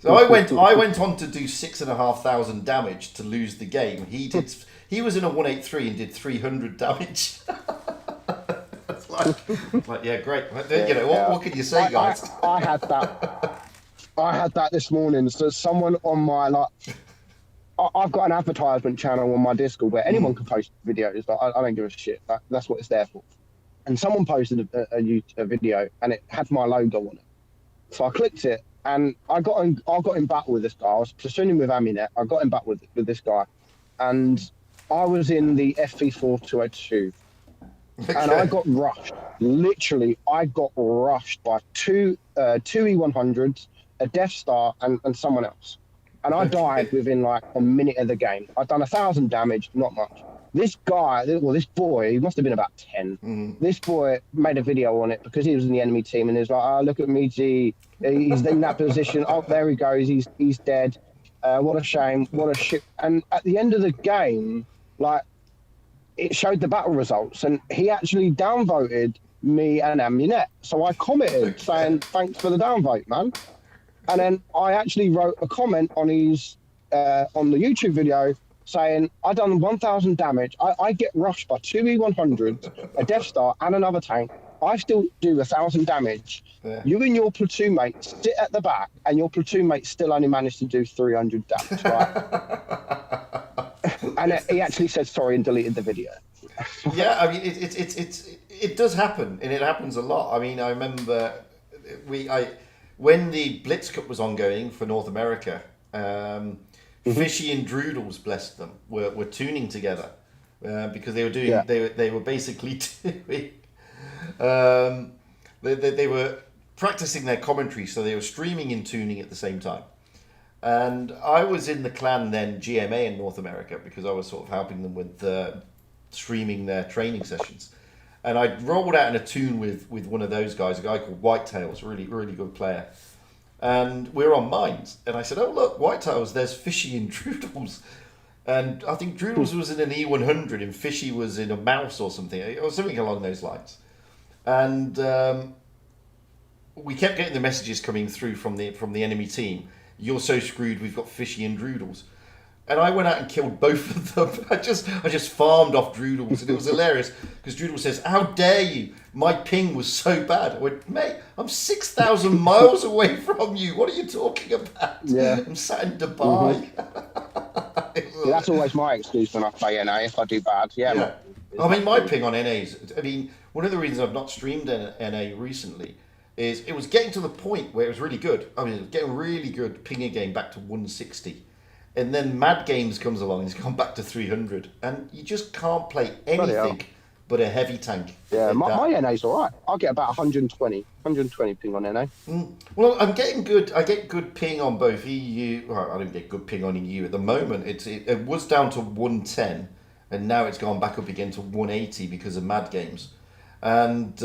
So I went on to do 6,500 damage to lose the game. He was in a 183 and did 300 damage. It's like, yeah, great. You know, what can you say, guys? I had that. I had that this morning. So someone on my I've got an advertisement channel on my Discord where anyone can post videos. Like, I don't give a shit. That's what it's there for. And someone posted a video, and it had my logo on it. So I clicked it, and I got in battle with this guy. I was plastooning with Aminet. I got in battle with this guy, and I was in the FV4 202, and I got rushed. Literally, I got rushed by two E100s, a Death Star, and someone else. And I died within like a minute of the game. I'd done 1,000 damage, not much. This boy, he must have been about 10. This boy made a video on it because he was in the enemy team, and he was like, "Oh, look at me, G. He's in that position. Oh, there he goes. He's dead. What a shame. What a shit." And at the end of the game, like, it showed the battle results, and he actually downvoted me and Amunet. So I commented saying, "Thanks for the downvote, man." And then I actually wrote a comment on his on the YouTube video saying, "I done 1,000 damage. I get rushed by two E100s, a Death Star, and another tank. I still do 1,000 damage. Yeah. You and your platoon mate sit at the back, and your platoon mate still only managed to do 300 damage." Right? And he actually said sorry and deleted the video. Yeah, I mean, it does happen, and it happens a lot. I mean, I remember when the Blitz Cup was ongoing for North America. Fishy and Droodles, bless them, were tuning together because they were doing. Yeah. They were basically doing. They were practicing their commentary, so they were streaming and tuning at the same time. And I was in the clan then GMA in North America because I was sort of helping them with streaming their training sessions. And I rolled out in a tune with one of those guys, a guy called Whitetails, really really good player. And we were on mines, and I said, "Oh look, Whitetails, there's Fishy and Droodles," and I think Droodles was in an E100 and Fishy was in a mouse or something along those lines. And we kept getting the messages coming through from the enemy team. "You're so screwed. We've got Fishy and Droodles," and I went out and killed both of them. I just farmed off Droodles, and it was hilarious because Droodles says, "How dare you? My ping was so bad." I went, "Mate, I'm 6,000 miles away from you. What are you talking about? Yeah. I'm sat in Dubai." It was That's always my excuse when I play NA if I do bad. Yeah, Yeah. I mean, my ping on NAs, I mean, one of the reasons I've not streamed NA recently is it was getting to the point where it was really good. I mean, it was getting really good pinging game back to 160. And then Mad Games comes along and it's gone back to 300. And you just can't play anything but a heavy tank. Yeah, my NA's all right. I'll get about 120 ping on NA. Well, I'm getting good. I get good ping on both EU. Well, I don't get good ping on EU at the moment. It was down to 110, and now it's gone back up again to 180 because of Mad Games. And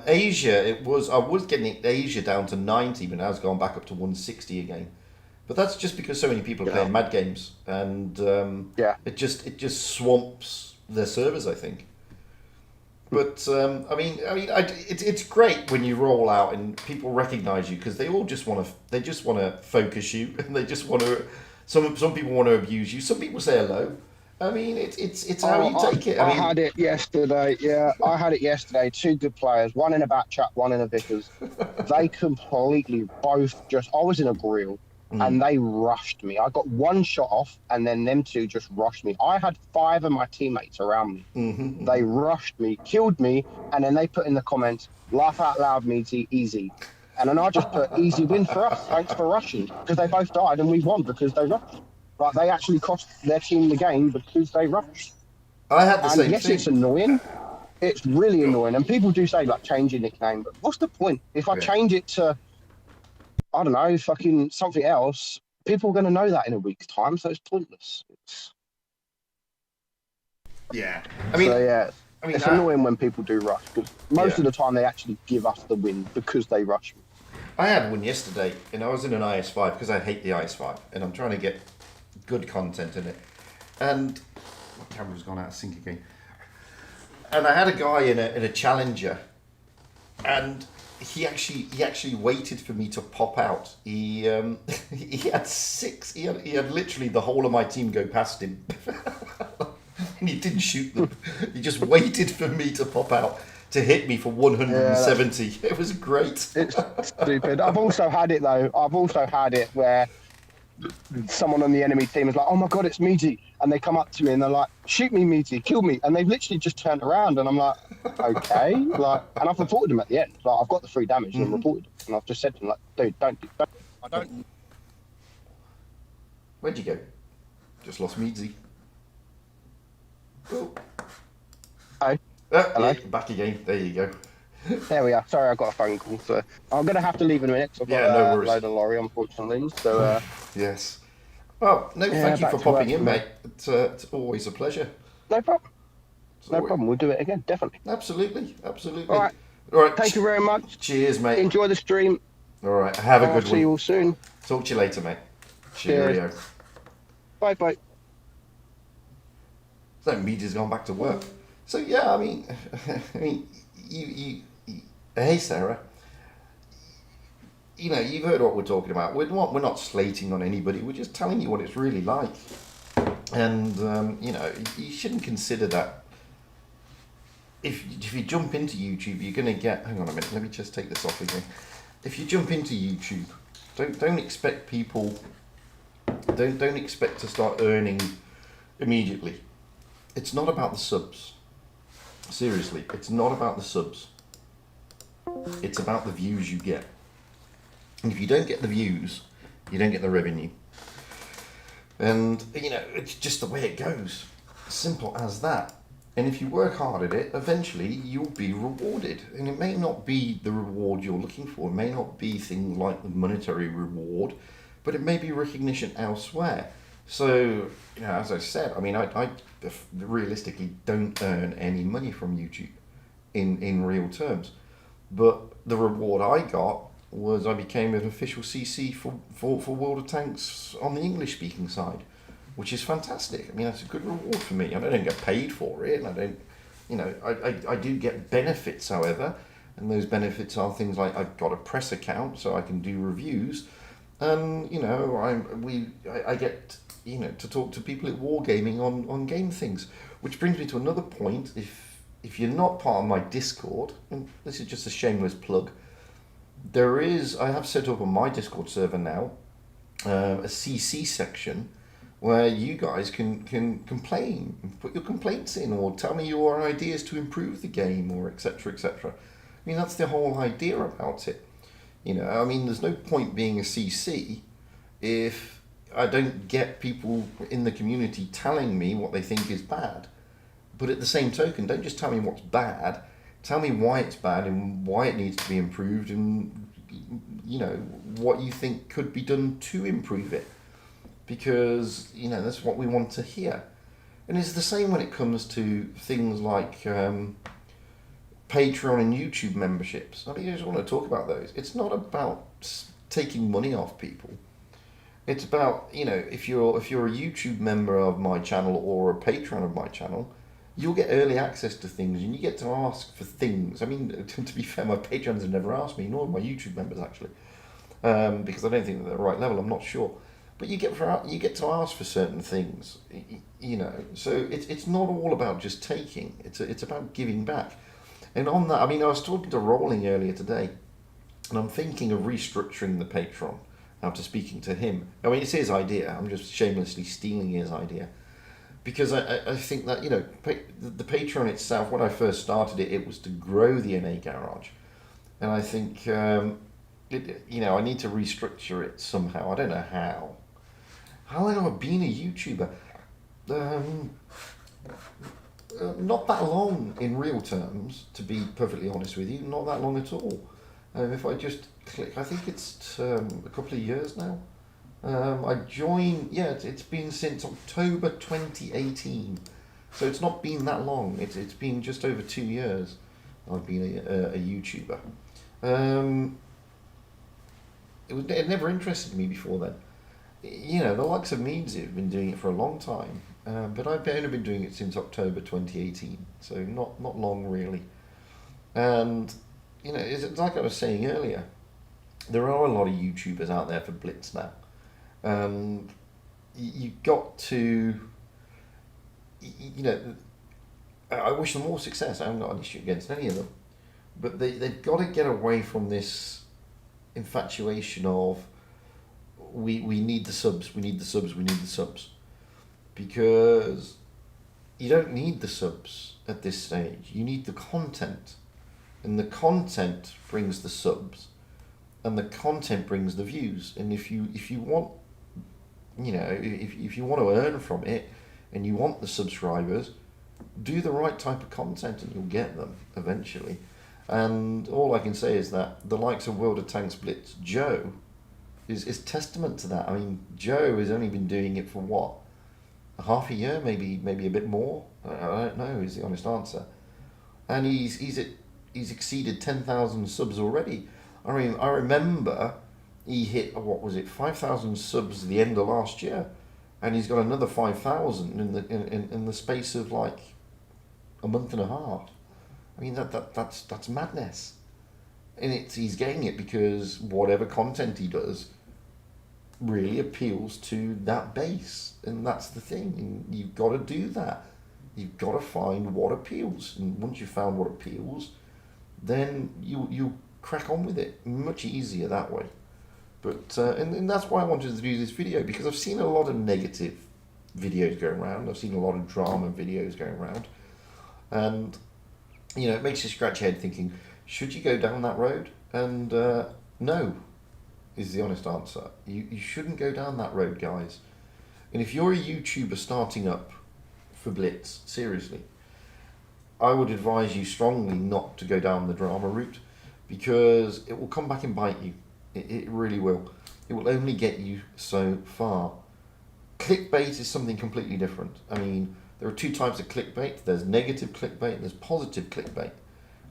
Asia, I was getting Asia down to 90, but now it's gone back up to 160 again. But that's just because so many people are playing Mad Games, and it just swamps their servers, I think. But it's great when you roll out and people recognise you because they just want to focus you, and they just want to. Some people want to abuse you. Some people say hello. I mean, it's how you take it. I had it yesterday. Yeah, I had it yesterday. Two good players, one in a back chat, one in a Vickers. They completely both just. I was in a grill. And they rushed me. I got one shot off, and then them two just rushed me. I had 5 of my teammates around me. They rushed me, killed me, and then they put in the comments, "Laugh out loud, meaty, easy." And then I just put, "Easy win for us. Thanks for rushing," because they both died and we won because they rushed. Like they actually cost their team the game because they rushed. I had the same yes, thing. It's annoying. It's really annoying, and people do say like change your nickname, but what's the point if I change it to? I don't know, fucking something else, people are going to know that in a week's time, so it's pointless. Yeah. It's annoying when people do rush, because most of the time they actually give us the win because they rush me. I had one yesterday, and I was in an IS5 because I hate the IS5, and I'm trying to get good content in it. And my camera's gone out of sync again. And I had a guy in a Challenger, and he actually waited for me to pop out. He had 6. He had literally the whole of my team go past him, and he didn't shoot them. He just waited for me to pop out to hit me for 170. It was great. It's stupid. I've also had it though. I've also had it where someone on the enemy team is like, "Oh my god, it's Meaty," and they come up to me and they're like, "Shoot me, Meaty, kill me," and they've literally just turned around, and I'm like, "Okay," like, and I've reported them at the end. Like, I've got the 3 damage and reported them, and I've just said to them like, "Dude, don't." I don't. Where'd you go? Just lost Meaty. Oh. Hello. Yeah, back again. There you go. There we are. Sorry, I got a phone call, so I'm gonna have to leave in a minute. I've got no worries. load of lorry, unfortunately. So yes. Well, no, thank you for popping in, mate. It's always a pleasure. No problem. No problem. We'll do it again, definitely. Absolutely. All right. Thank you very much. Cheers, mate. Enjoy the stream. All right. Have a good one. See you all soon. Talk to you later, mate. Cheerio. Bye. So Meaty's gone back to work. So yeah, I mean, you hey Sarah, you know, you've heard what we're talking about. We're not slating on anybody. We're just telling you what it's really like. And you know, you shouldn't consider that. If you jump into YouTube, you're gonna get. Hang on a minute. Let me just take this off again. If you jump into YouTube, don't expect people. Don't expect to start earning immediately. It's not about the subs. Seriously, it's not about the subs. It's about the views you get. And if you don't get the views, you don't get the revenue. And, you know, it's just the way it goes. Simple as that. And if you work hard at it, eventually you'll be rewarded. And it may not be the reward you're looking for. It may not be things like the monetary reward, but it may be recognition elsewhere. So, you know, as I said, I mean, I realistically don't earn any money from YouTube in real terms. But the reward I got was I became an official CC for World of Tanks on the English-speaking side, which is fantastic. I mean, that's a good reward for me. I don't get paid for it, and I don't, you know, I do get benefits, however, and those benefits are things like I've got a press account, so I can do reviews, and, you know, I get, you know, to talk to people at Wargaming on game things, which brings me to another point. If you're not part of my Discord, and this is just a shameless plug, I have set up on my Discord server now a CC section where you guys can complain, put your complaints in, or tell me your ideas to improve the game, or etc. etc. I mean, that's the whole idea about it. You know, I mean, there's no point being a CC if I don't get people in the community telling me what they think is bad. But at the same token, don't just tell me what's bad. Tell me why it's bad and why it needs to be improved, and you know what you think could be done to improve it. Because you know that's what we want to hear. And it's the same when it comes to things like Patreon and YouTube memberships. I mean, I just want to talk about those. It's not about taking money off people. It's about, you know, if you're a YouTube member of my channel or a patron of my channel, you'll get early access to things and you get to ask for things. I mean, to be fair, my patrons have never asked me, nor my YouTube members actually, because I don't think they're at the right level. I'm not sure, but you get to ask for certain things, you know. So it's not all about just taking. It's about giving back. And on that, I mean, I was talking to Rolling earlier today, and I'm thinking of restructuring the Patreon after speaking to him. I mean, it's his idea. I'm just shamelessly stealing his idea. Because I think that, you know, the Patreon itself, when I first started it, it was to grow the NA Garage. And I think, you know, I need to restructure it somehow. I don't know how. How long have I been a YouTuber? Not that long in real terms, to be perfectly honest with you. Not that long at all. If I just click, I think it's a couple of years now. I joined, yeah, it's been since October 2018. So it's not been that long. It's been just over 2 years I've been a YouTuber. It never interested me before then. You know, the likes of Meadsy have been doing it for a long time. But I've only been doing it since October 2018. So not long really. And, you know, it's like I was saying earlier, there are a lot of YouTubers out there for Blitz now. And you've got to, you know, I wish them more success. I haven't got an issue against any of them. But they've got to get away from this infatuation of we need the subs, we need the subs, we need the subs. Because you don't need the subs at this stage. You need the content. And the content brings the subs. And the content brings the views. And if you want, you know, if you want to earn from it and you want the subscribers, do the right type of content and you'll get them eventually. And all I can say is that the likes of World of Tanks Blitz, Joe, is testament to that. I mean, Joe has only been doing it for what? Half a year, maybe a bit more. I don't know, is the honest answer. And he's exceeded 10,000 subs already. I remember he hit, what was it, 5,000 subs at the end of last year, and he's got another 5,000 in the space of like a month and a half. I mean that's madness, and he's getting it because whatever content he does really appeals to that base, and that's the thing. And you've got to do that. You've got to find what appeals, and once you've found what appeals, then you crack on with it much easier that way. But and that's why I wanted to do this video, because I've seen a lot of negative videos going around. I've seen a lot of drama videos going around, and you know, it makes you scratch your head thinking, should you go down that road? And no, is the honest answer. You shouldn't go down that road, guys. And if you're a YouTuber starting up for Blitz, seriously, I would advise you strongly not to go down the drama route, because it will come back and bite you. It really will. It will only get you so far. Clickbait is something completely different. I mean, there are two types of clickbait. There's negative clickbait and there's positive clickbait.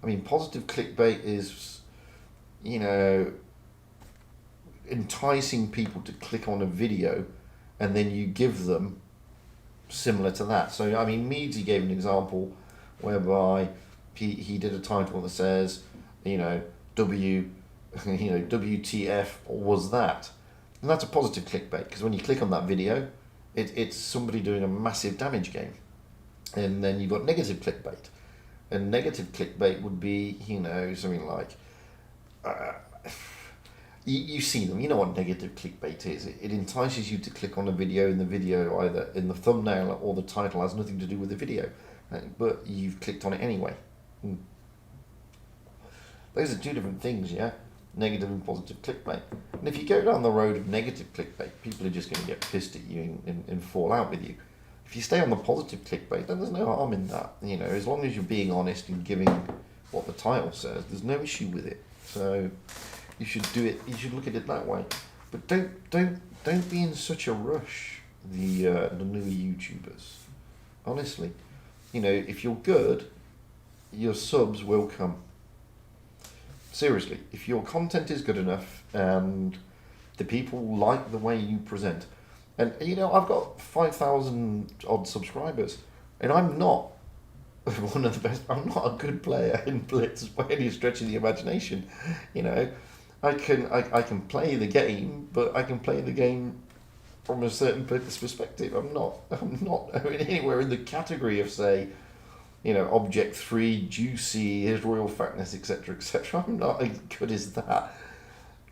I mean, positive clickbait is, you know, enticing people to click on a video and then you give them similar to that. So, I mean, Meadsy gave an example whereby he did a title that says, you know, WTF was that? And that's a positive clickbait, because when you click on that video, it's somebody doing a massive damage game. And then you've got negative clickbait. And negative clickbait would be, you know, something like, you see them. You know what negative clickbait is. It entices you to click on a video, and the video, either in the thumbnail or the title, has nothing to do with the video, but you've clicked on it anyway. Those are two different things, yeah? Negative and positive clickbait. And if you go down the road of negative clickbait, people are just going to get pissed at you and fall out with you. If you stay on the positive clickbait, then there's no harm in that. You know, as long as you're being honest and giving what the title says, there's no issue with it. So you should do it. You should look at it that way. But don't be in such a rush. The newer YouTubers, honestly, you know, if you're good, your subs will come. Seriously, if your content is good enough and the people like the way you present, and you know, I've got 5,000 odd subscribers, and I'm not one of the best. I'm not a good player in Blitz by any stretch of the imagination. You know, I can play the game, but I can play the game from a certain perspective. I'm not anywhere in the category of, say, you know, Object 3, Juicy, His Royal Fatness, etc., etc. I'm not as good as that.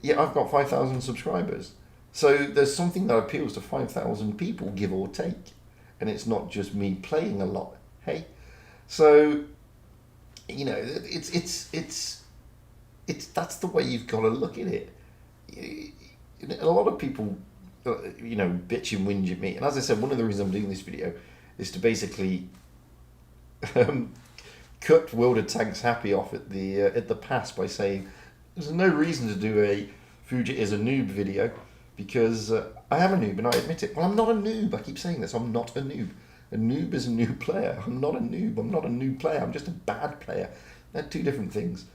Yeah, I've got 5,000 subscribers. So there's something that appeals to 5,000 people, give or take. And it's not just me playing a lot, hey? So, you know, it's that's the way you've got to look at it. A lot of people, you know, bitch and whinge at me. And as I said, one of the reasons I'm doing this video is to basically cut World of Tanks Happy off at the pass by saying there's no reason to do a Fuji is a noob video, because I am a noob and I admit it. Well, I'm not a noob. I keep saying this. I'm not a noob. A noob is a new player. I'm not a noob. I'm not a new player. I'm just a bad player. They're two different things,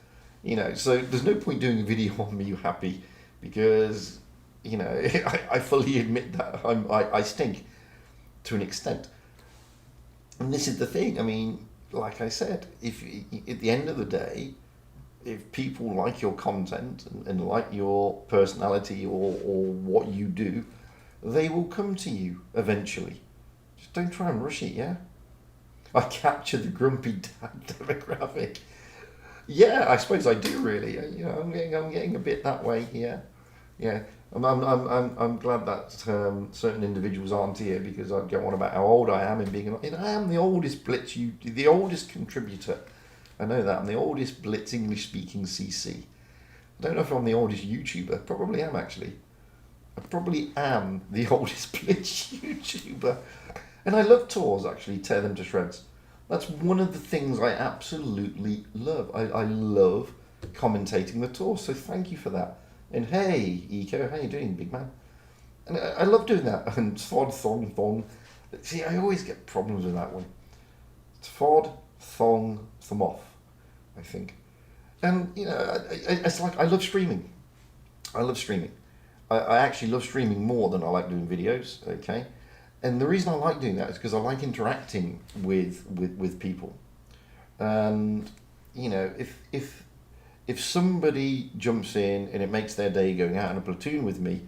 you know. So there's no point doing a video on me happy, because, you know, I fully admit that I stink to an extent. And this is the thing. I mean, like I said, if at the end of the day, if people like your content and like your personality or what you do, they will come to you eventually. Just don't try and rush it, yeah? I capture the grumpy dad demographic. Yeah, I suppose I do really. You know, I'm getting a bit that way. Yeah. I'm glad that certain individuals aren't here, because I'd go on about how old I am and being. You know, I am the oldest Blitz, the oldest contributor. I know that I'm the oldest Blitz English speaking CC. I don't know if I'm the oldest YouTuber. Probably am, actually. I probably am the oldest Blitz YouTuber. And I love tours, actually, tear them to shreds. That's one of the things I absolutely love. I love commentating the tours, so thank you for that. And hey, Eco, how you doing, big man? And I love doing that. And Thod, Thong. See, I always get problems with that one. It's Thod, Thong, Thomoff, I think. And, you know, it's like, I love streaming. I actually love streaming more than I like doing videos, okay? And the reason I like doing that is because I like interacting with people. And, you know, if somebody jumps in and it makes their day going out in a platoon with me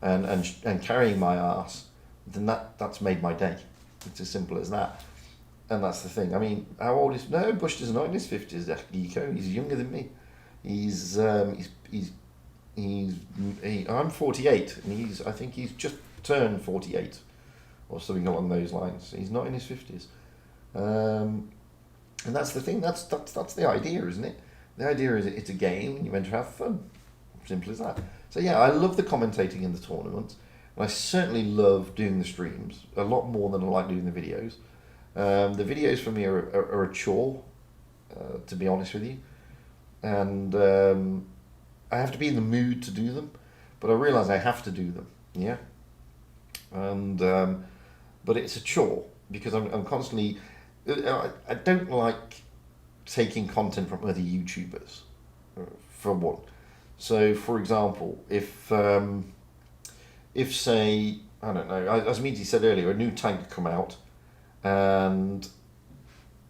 and carrying my ass, then that's made my day. It's as simple as that. And that's the thing. I mean, how old is... No, Bush is not in his 50s, Eco. He's younger than me. I'm 48, and I think he's just turned 48, or something along those lines. He's not in his 50s. And that's the thing. That's the idea, isn't it? The idea is it's a game, and you're meant to have fun. Simple as that. So yeah, I love the commentating in the tournaments, and I certainly love doing the streams a lot more than I like doing the videos. The videos for me are a chore, to be honest with you, and I have to be in the mood to do them, but I realise I have to do them, yeah. And but it's a chore, because I'm constantly. I don't like taking content from other YouTubers, for one. So, for example, if say, I don't know, as Meaty said earlier, a new tank come out, and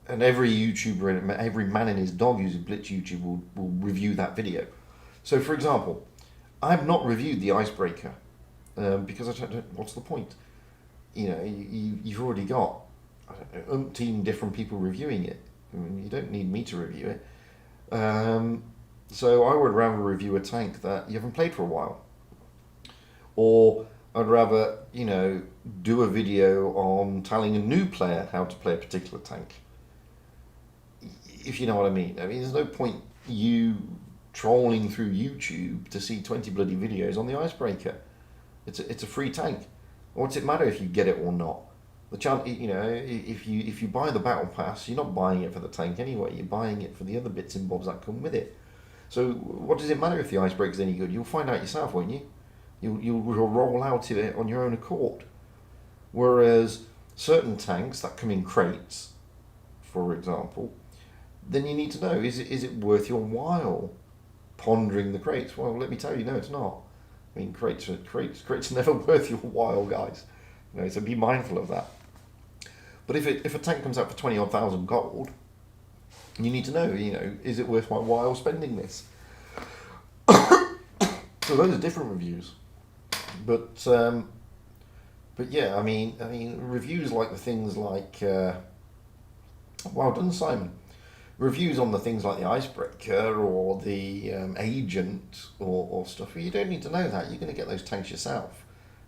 every YouTuber and every man and his dog using Blitz YouTube will review that video. So, for example, I have not reviewed the Icebreaker, because I don't know, what's the point? You know, you've already got, I don't know, umpteen different people reviewing it. I mean, you don't need me to review it. So I would rather review a tank that you haven't played for a while. Or I'd rather, do a video on telling a new player how to play a particular tank. If you know what I mean. I mean, there's no point you trolling through YouTube to see 20 bloody videos on the icebreaker. It's a free tank. What's it matter if you get it or not? The chance, if you buy the battle pass, you're not buying it for the tank anyway. You're buying it for the other bits and bobs that come with it. So what does it matter if the icebreaker's any good? You'll find out yourself, won't you? You'll roll out of it on your own accord. Whereas certain tanks that come in crates, for example, then you need to know, is it worth your while pondering the crates? Well, let me tell you, no, it's not. I mean, crates are never worth your while, guys. So be mindful of that. But if a tank comes out for 20 odd thousand gold, you need to know, is it worth my while spending this? So those are different reviews. But yeah, I mean, reviews like the things like, well done, Simon. Reviews on the things like the icebreaker or the agent or stuff. You don't need to know that. You're going to get those tanks yourself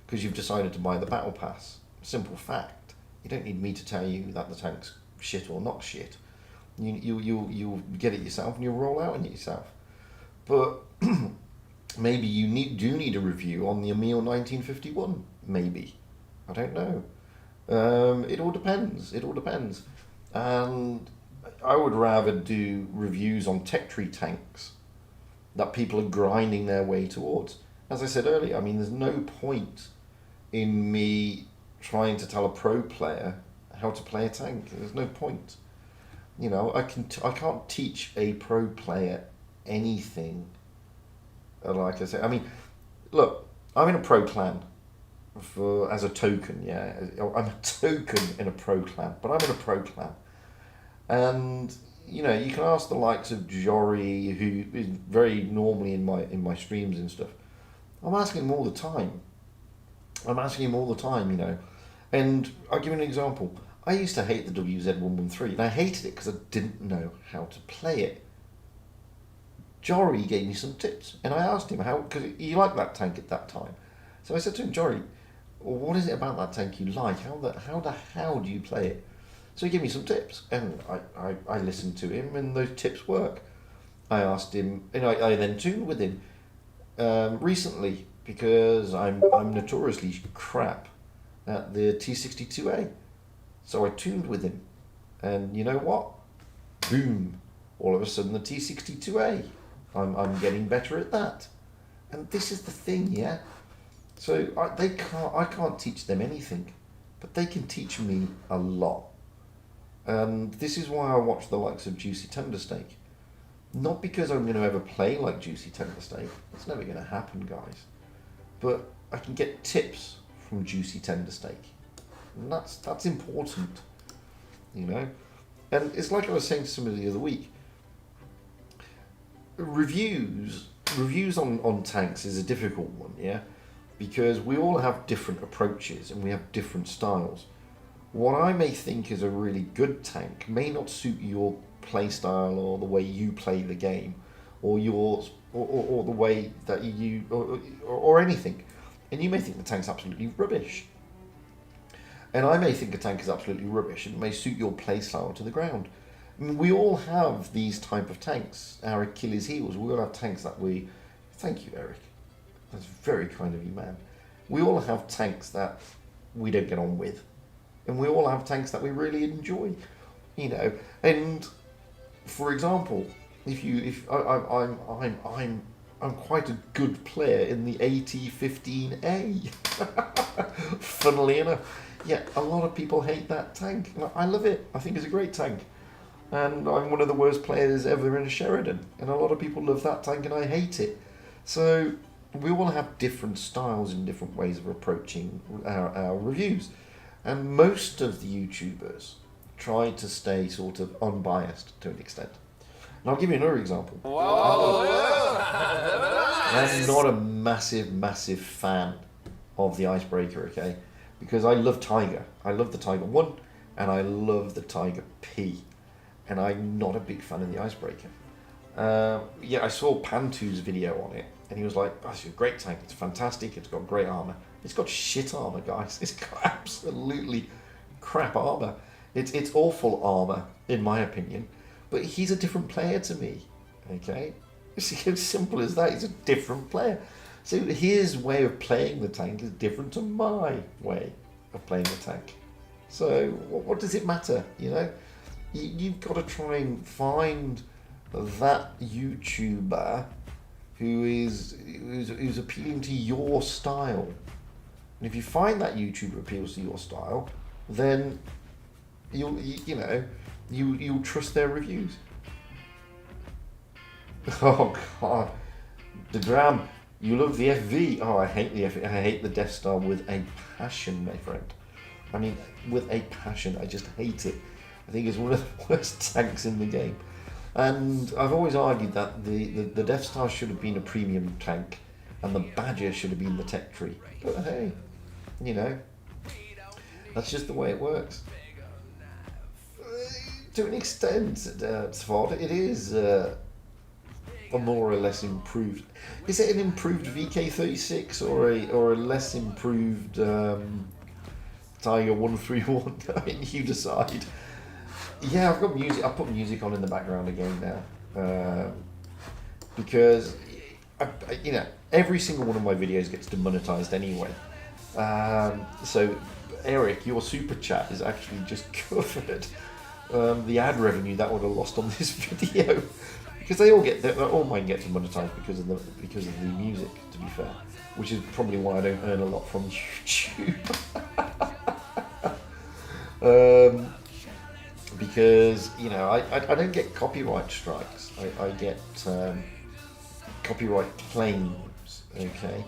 because you've decided to buy the battle pass. Simple fact. You don't need me to tell you that the tank's shit or not shit. You'll get it yourself and you'll roll out on it yourself. But maybe you do need a review on the Emil 1951. Maybe. I don't know. It all depends. And I would rather do reviews on tech tree tanks that people are grinding their way towards. As I said earlier, I mean, there's no point in me trying to tell a pro player how to play a tank. There's no point. I can't teach a pro player anything. Like I said, I mean, look, I'm in a pro clan as a token. Yeah, I'm a token in a pro clan, but I'm in a pro clan. And you can ask the likes of Jory, who is very normally in my streams and stuff. I'm asking him all the time. And I'll give you an example. I used to hate the WZ113, and I hated it because I didn't know how to play it. Jory gave me some tips, and I asked him how, because he liked that tank at that time. So I said to him, Jory, what is it about that tank you like? How the hell do you play it? So he gave me some tips, and I listened to him, and those tips work. I asked him, and I then tuned with him recently, because I'm notoriously crap at the T62A. So I tuned with him, and you know what? Boom! All of a sudden the T62A. I'm getting better at that, and this is the thing, yeah. So I can't teach them anything, but they can teach me a lot. And this is why I watch the likes of Juicy Tendersteak. Not because I'm going to ever play like Juicy Tendersteak. It's never going to happen, guys. But I can get tips from Juicy Tendersteak. And that's important, And it's like I was saying to somebody the other week. Reviews on tanks is a difficult one, yeah? Because we all have different approaches and we have different styles. What I may think is a really good tank may not suit your play style or the way you play the game, or yours, or the way that you or anything, and you may think the tank's absolutely rubbish. And I may think a tank is absolutely rubbish and it may suit your play style to the ground. I mean, we all have these type of tanks, our Achilles heels. We all have tanks that we. Thank you, Eric. That's very kind of you, man. We all have tanks that we don't get on with. And we all have tanks that we really enjoy, And for example, I'm quite a good player in the AT-15A. Funnily enough, yeah, a lot of people hate that tank. I love it. I think it's a great tank, and I'm one of the worst players ever in a Sheridan. And a lot of people love that tank, and I hate it. So we all have different styles and different ways of approaching our reviews. And most of the YouTubers try to stay sort of unbiased to an extent. And I'll give you another example. I'm not a massive fan of the icebreaker, okay? Because I love Tiger. I love the Tiger 1 and I love the Tiger P. And I'm not a big fan of the icebreaker. Yeah, I saw Pantu's video on it, and he was like, "Oh, it's a great tank. It's fantastic. It's got great armor. It's got shit armor, guys. It's got absolutely crap armor. It's awful armor, in my opinion. But he's a different player to me. Okay, it's as simple as that. He's a different player. So his way of playing the tank is different to my way of playing the tank. So what does it matter? You know, you've got to try and find that YouTuber who's appealing to your style. And if you find that YouTuber appeals to your style, then you'll trust their reviews. Oh God, the Gram, you love the FV. Oh, I hate the FV. I hate the Death Star with a passion, my friend. I mean, with a passion. I just hate it. I think it's one of the worst tanks in the game. And I've always argued that the Death Star should have been a premium tank, and the Badger should have been the tech tree. But hey, you know, that's just the way it works. To an extent, Svod, it is a more or less improved. Is it an improved VK36 or a less improved Tiger 131? I mean, you decide. Yeah, I've got music. I put music on in the background again now, because you know, every single one of my videos gets demonetized anyway. So Eric, your super chat is actually just covered the ad revenue that would have lost on this video, because they all mine get demonetized because of the music. To be fair, which is probably why I don't earn a lot from YouTube. Because, you know, I don't get copyright strikes. I get copyright claims, okay?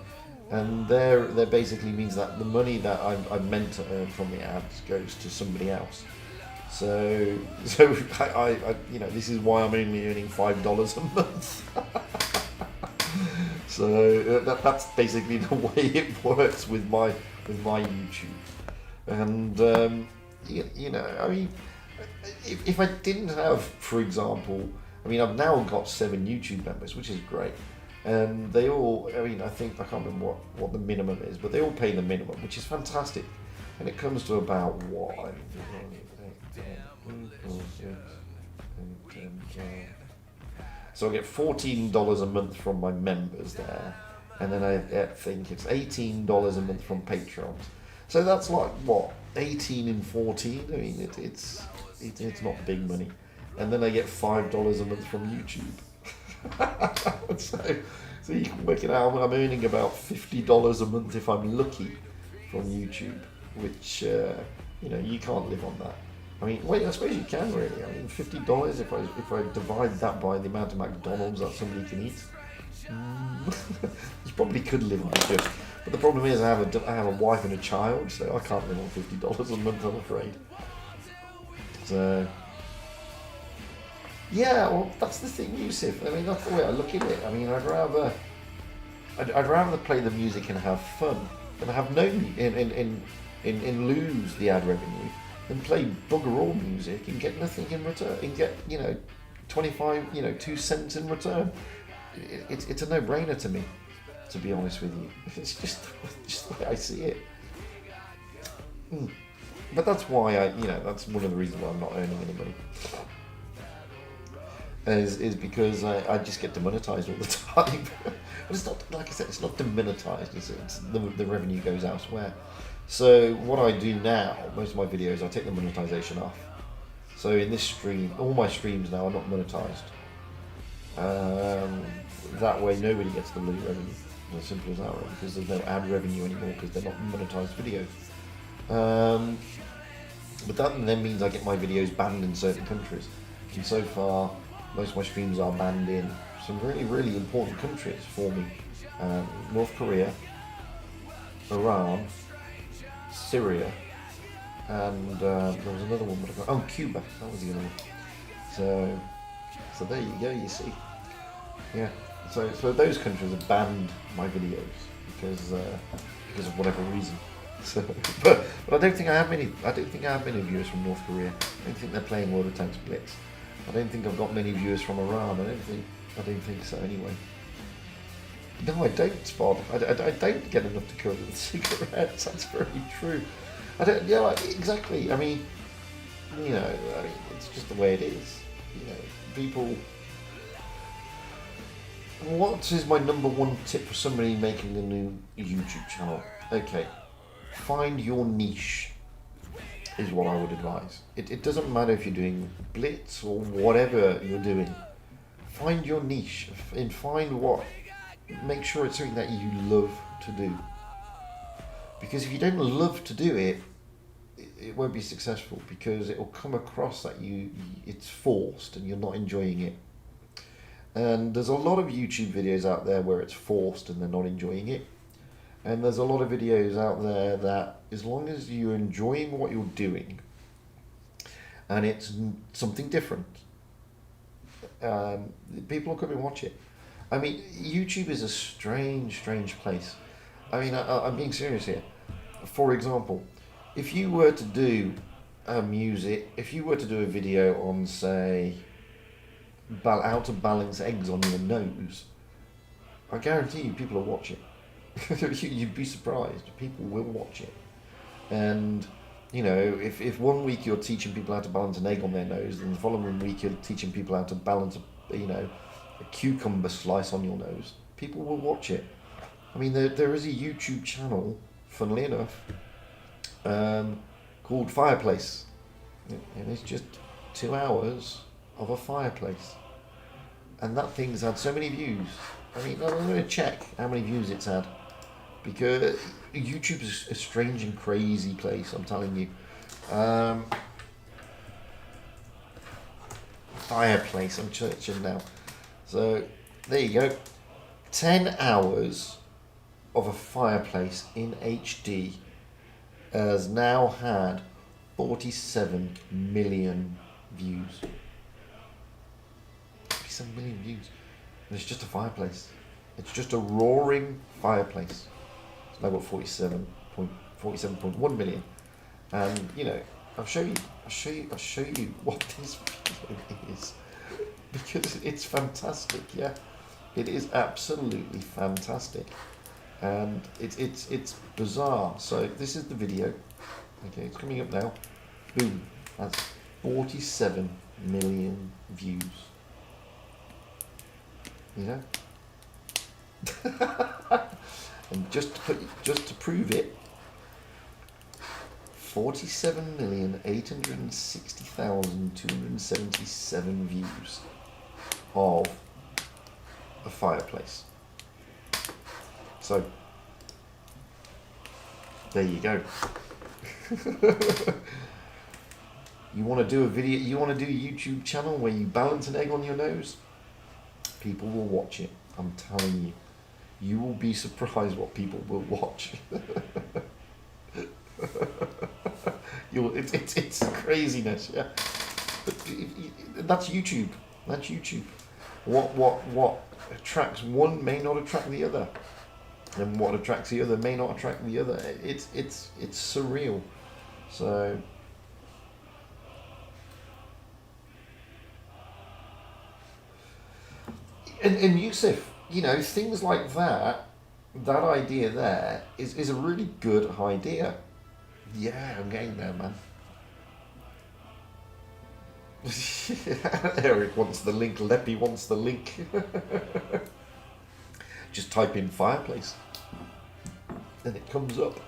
And there basically means that the money that I'm meant to earn from the ads goes to somebody else. So I you know, this is why I'm only earning $5 a month. So that's basically the way it works with my YouTube. And you know, I mean, if I didn't have, for example, I mean, I've now got 7 YouTube members, which is great, and they all, I mean, I think, I can't remember what the minimum is, but they all pay the minimum, which is fantastic, and it comes to about what? So I get $14 a month from my members there, and then I think it's $18 a month from patrons. So that's like what, 18 and 14. I mean, it's not big money, and then I get $5 a month from YouTube. so you can work it out. I'm earning about $50 a month if I'm lucky from YouTube, which you know, you can't live on that. I mean, wait, I suppose you can really. I mean, $50 if I divide that by the amount of McDonald's that somebody can eat. You probably could live on it, but the problem is I have a wife and a child, so I can't live on $50 a month, I'm afraid. So yeah, well, that's the thing, Yusuf. I mean, that's the way I look at it. I mean, I'd rather play the music and have fun and have and lose the ad revenue than play bugger all music and get nothing in return, and get, you know, 2 cents in return. It's a no-brainer to me, to be honest with you. It's just the way I see it. But that's why that's one of the reasons why I'm not earning any money. Is because I just get demonetized all the time. But it's not, like I said, it's not demonetized. It's the revenue goes elsewhere. So what I do now, most of my videos, I take the monetization off. So in this stream, all my streams now are not monetized. That way nobody gets the money revenue. As simple as that, right? Because there's no ad revenue anymore because they're not monetized videos. But that then means I get my videos banned in certain countries. And so far, most of my streams are banned in some really, really important countries for me. North Korea, Iran, Syria, and there was another one, but Cuba, that was the other one. So there you go, you see. Yeah, so those countries have banned my videos because of whatever reason. So, but I don't think I have many viewers from North Korea. I don't think they're playing World of Tanks Blitz. I don't think I've got many viewers from Iran. I don't think so anyway. No, I don't, Spod. I don't get enough to cover with cigarettes. That's very true. I don't. Yeah, like, exactly. I mean, you know, it's just the way it is. You know, people. What is my number one tip for somebody making a new YouTube channel? Okay, find your niche is what I would advise. It doesn't matter if you're doing Blitz or whatever you're doing. Find your niche and find what. Make sure it's something that you love to do. Because if you don't love to do it, it won't be successful, because it will come across that it's forced and you're not enjoying it. And there's a lot of YouTube videos out there where it's forced and they're not enjoying it. And there's a lot of videos out there that, as long as you're enjoying what you're doing and it's something different, people will come and watch it. I mean, YouTube is a strange place. I mean, I'm being serious here. For example, if you were to do if you were to do a video on, say, how to balance eggs on your nose, I guarantee you people will watch it. You'd be surprised. People will watch it. And, you know, if one week you're teaching people how to balance an egg on their nose, then the following week you're teaching people how to balance, a cucumber slice on your nose, people will watch it. I mean, there is a YouTube channel, funnily enough, called Fireplace. And it's just 2 hours of a fireplace. And that thing's had so many views. I mean, I'm going to check how many views it's had. Because YouTube is a strange and crazy place, I'm telling you. Fireplace, I'm searching now. So, there you go. 10 hours of a fireplace in HD has now had 47 million views. 47 million views. And it's just a fireplace. It's just a roaring fireplace. It's now got 47.1 million. And, you know, I'll show you what this video is. Because it's fantastic, yeah. It is absolutely fantastic. And it's bizarre. So this is the video. Okay, it's coming up now. Boom. That's 47 million views. You know? And just to prove it, 47,860,277 views of a fireplace. So there you go. You want to do a video? You want to do a YouTube channel where you balance an egg on your nose? People will watch it. I'm telling you. You will be surprised what people will watch. It's craziness, yeah. But that's YouTube. That's YouTube. What attracts one may not attract the other, and what attracts the other may not attract the other. It's surreal. So. And Yusuf, you know, things like that idea there is a really good idea. Yeah, I'm getting there, man. Eric wants the link, Leppy wants the link. Just type in fireplace and it comes up.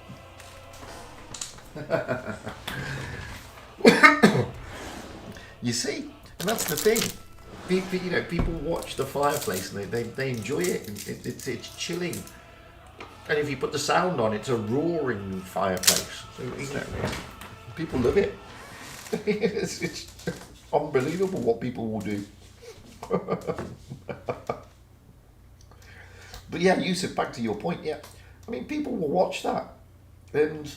You see, and that's the thing. You know, people watch the fireplace and they enjoy it. It's chilling, and if you put the sound on, it's a roaring fireplace. So, you know, people love it. It's unbelievable what people will do. But yeah, Yusuf, back to your point. Yeah, I mean, people will watch that, and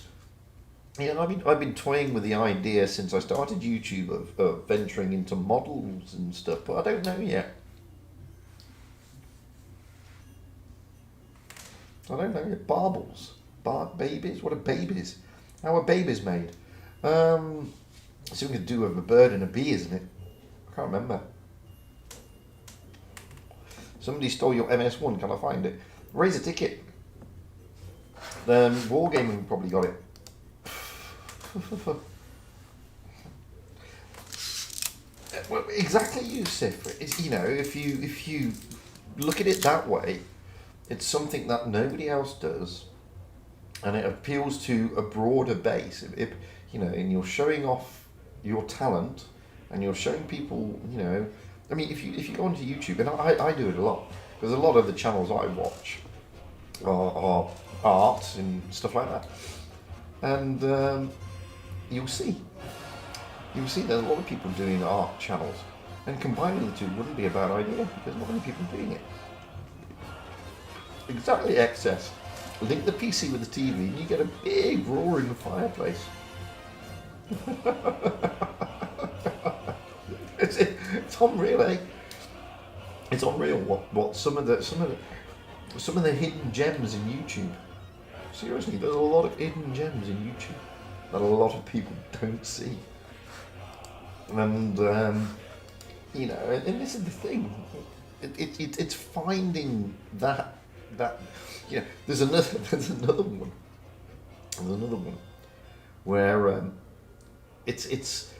yeah, I've been toying with the idea since I started YouTube of venturing into models and stuff, but I don't know yet. I don't know yet. Barbels, babies. What are babies? How are babies made? Something to do with a bird and a bee, isn't it? can't remember. Somebody stole your MS1. Can I find it? Raise a ticket. Wargaming probably got it. Well, exactly, Yusuf. It's, you know, if you look at it that way, it's something that nobody else does, and it appeals to a broader base. You know, and you're showing off your talent, and you're showing people. You know, I mean, if you go onto YouTube, and I do it a lot, because a lot of the channels I watch are art and stuff like that, and you'll see there's a lot of people doing art channels, and combining the two wouldn't be a bad idea because not many people are doing it. Exactly, excess. Link the PC with the TV and you get a big roaring fireplace. It's unreal, eh? It's unreal what some of the hidden gems in YouTube. Seriously, there's a lot of hidden gems in YouTube that a lot of people don't see. And you know, and this is the thing. It's finding that you know. There's another one where it's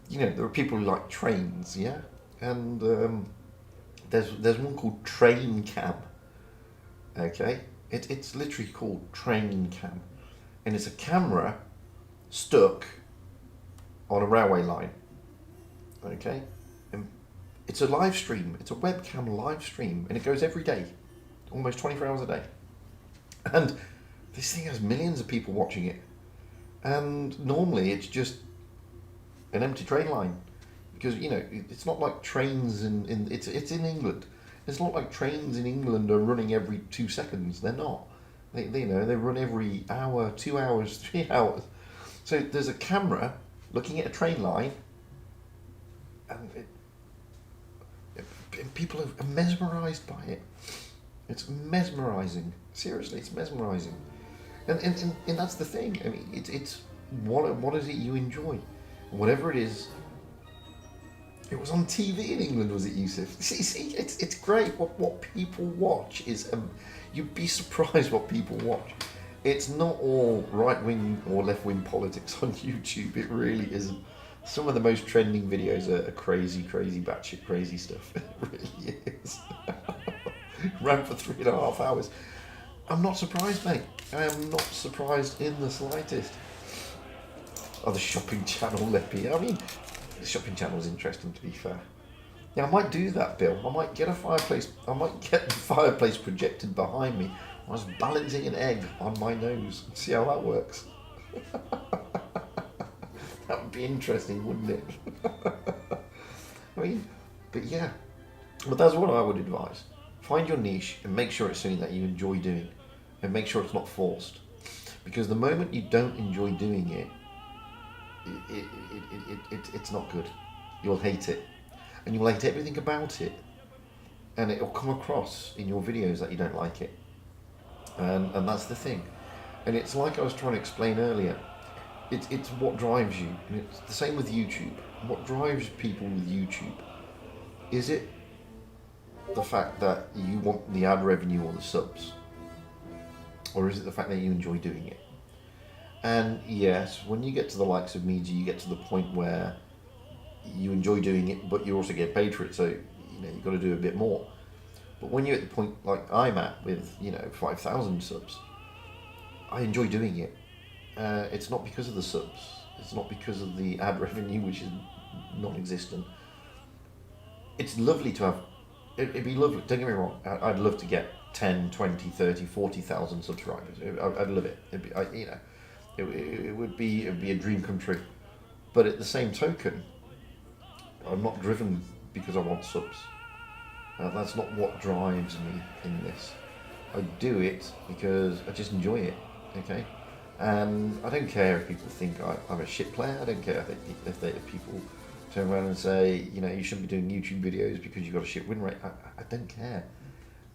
you know, there are people who like trains, yeah, and there's one called Train Cam. Okay, it's literally called Train Cam, and it's a camera stuck on a railway line. Okay, and it's a live stream. It's a webcam live stream, and it goes every day, almost 24 hours a day. And this thing has millions of people watching it. And normally it's just an empty train line, because you know it's not like trains it's in England. It's not like trains in England are running every 2 seconds. They're not. They you know, they run every hour, 2 hours, 3 hours. So there's a camera looking at a train line, and people are mesmerised by it. It's mesmerising. Seriously, it's mesmerising. And that's the thing. I mean, it's what is it you enjoy? Whatever it is. It was on TV in England, was it, Yusuf? See, it's great. What people watch is you'd be surprised what people watch. It's not all right-wing or left-wing politics on YouTube. It really isn't. Some of the most trending videos are crazy, batshit crazy stuff. It really is. Ran for 3.5 hours. I'm not surprised, mate. I am not surprised in the slightest. Oh, the shopping channel, Leppy. I mean, the shopping channel is interesting, to be fair. Yeah, I might do that, Bill. I might get a fireplace. I might get the fireplace projected behind me. I was balancing an egg on my nose. See how that works. That would be interesting, wouldn't it? I mean, but yeah. But that's what I would advise. Find your niche and make sure it's something that you enjoy doing, and make sure it's not forced. Because the moment you don't enjoy doing it, it's not good. You'll hate it, and you'll hate everything about it, and it'll come across in your videos that you don't like it. And that's the thing. And it's like I was trying to explain earlier. It's what drives you, and it's the same with YouTube. What drives people with YouTube? Is it the fact that you want the ad revenue or the subs, or is it the fact that you enjoy doing it? And yes, when you get to the likes of media, you get to the point where you enjoy doing it, but you also get paid for it, so you know you've got to do a bit more. But when you're at the point like I'm at with 5,000 subs, I enjoy doing it. It's not because of the subs. It's not because of the ad revenue, which is non-existent. It's lovely to have. It'd be lovely. Don't get me wrong. I'd love to get 10, 20, 30, 40,000 subscribers. I'd love it. It'd be, it would be a dream come true. But at the same token, I'm not driven because I want subs. That's not what drives me in this. I do it because I just enjoy it. Okay, and I don't care if people think I'm a shit player. I don't care if people turn around and say, you shouldn't be doing YouTube videos because you've got a shit win rate. I don't care.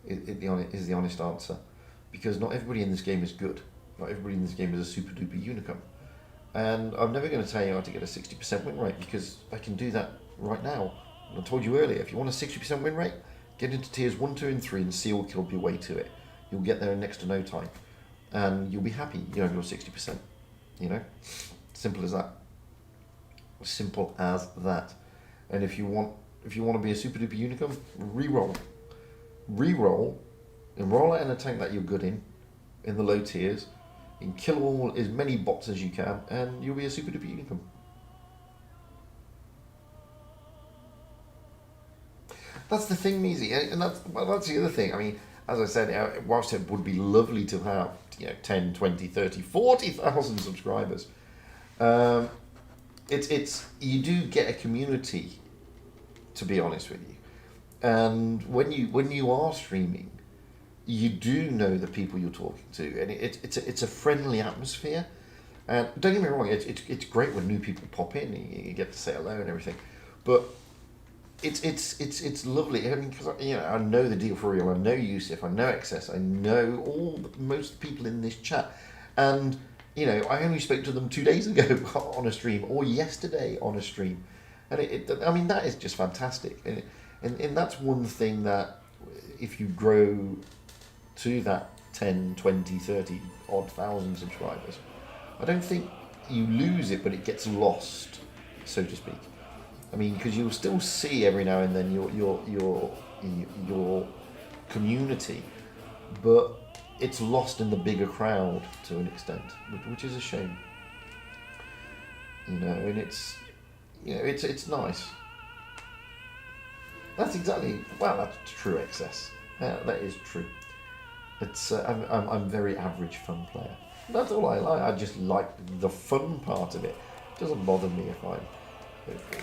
Is the honest answer, because not everybody in this game is good. Not everybody in this game is a super duper unicum. And I'm never going to tell you how to get a 60% win rate, because I can do that right now. And I told you earlier, if you want a 60% win rate, get into tiers 1, 2, and 3 and see will kill your way to it. You'll get there in next to no time. And you'll be happy you have your 60%. You know? Simple as that. Simple as that. And if you want to be a super duper unicum, re-roll. Enroll in a tank that you're good in the low tiers, and kill all as many bots as you can, and you'll be a super duper unicum. That's the thing, Measy, and that's the other thing. I mean, as I said, whilst it would be lovely to have 10, 20, 30, 40,000 subscribers, it's you do get a community, to be honest with you. And when you are streaming, you do know the people you're talking to, and it's a friendly atmosphere. And don't get me wrong, it's great when new people pop in, you get to say hello and everything, but it's lovely. I mean, because I know the deal for real. I know Yusuf. I know Excess. I know most people in this chat, and I only spoke to them 2 days ago on a stream, or yesterday on a stream, and I mean, that is just fantastic. And that's one thing that if you grow to that 10, 20, 30 odd thousand subscribers, I don't think you lose it, but it gets lost, so to speak. I mean, because you'll still see every now and then your community, but it's lost in the bigger crowd to an extent, which is a shame. And it's nice. That's that's true, Excess. That is true. It's I'm very average fun player. That's all I like. I just like the fun part of it. It doesn't bother me if I'm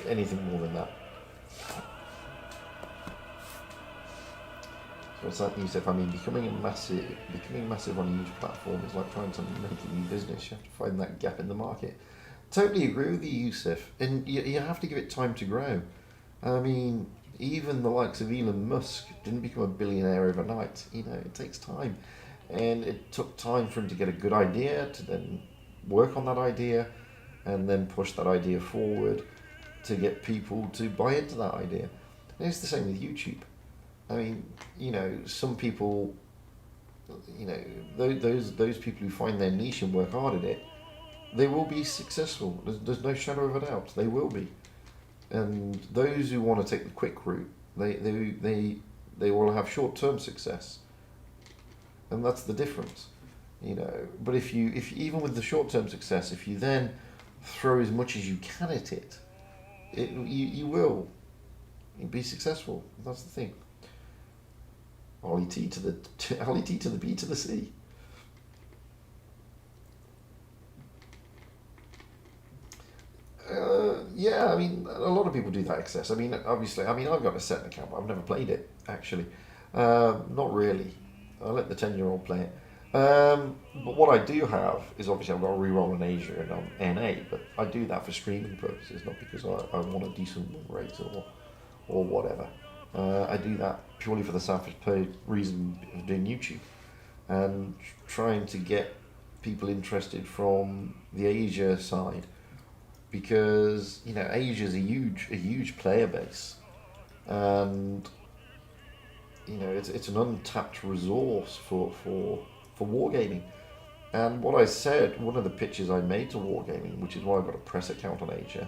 anything more than that. So what's that, Yusuf? I mean, becoming massive on a huge platform is like trying to make a new business. You have to find that gap in the market. Totally agree with you, Yusuf. And you have to give it time to grow. I mean, even the likes of Elon Musk didn't become a billionaire overnight. It takes time. And it took time for him to get a good idea, to then work on that idea, and then push that idea forward to get people to buy into that idea. And it's the same with YouTube. I mean, some people, those people who find their niche and work hard at it, they will be successful. There's no shadow of a doubt. They will be. And those who want to take the quick route, they will have short-term success. And that's the difference. But if even with the short-term success, if you then throw as much as you can at it, you will be successful. That's the thing. Ollie T to the B to the C. Yeah, I mean, a lot of people do that, Excess. I mean, obviously, I've got a set account, but I've never played it, actually. Not really. I let the 10-year-old play it. But what I do have is, obviously, I've got a reroll in Asia and on NA, but I do that for streaming purposes, not because I want a decent win rate or whatever. I do that purely for the selfish reason of doing YouTube and trying to get people interested from the Asia side, because Asia is a huge player base, and it's an untapped resource for wargaming. And what I said, one of the pitches I made to wargaming, which is why I got a press account on Asia,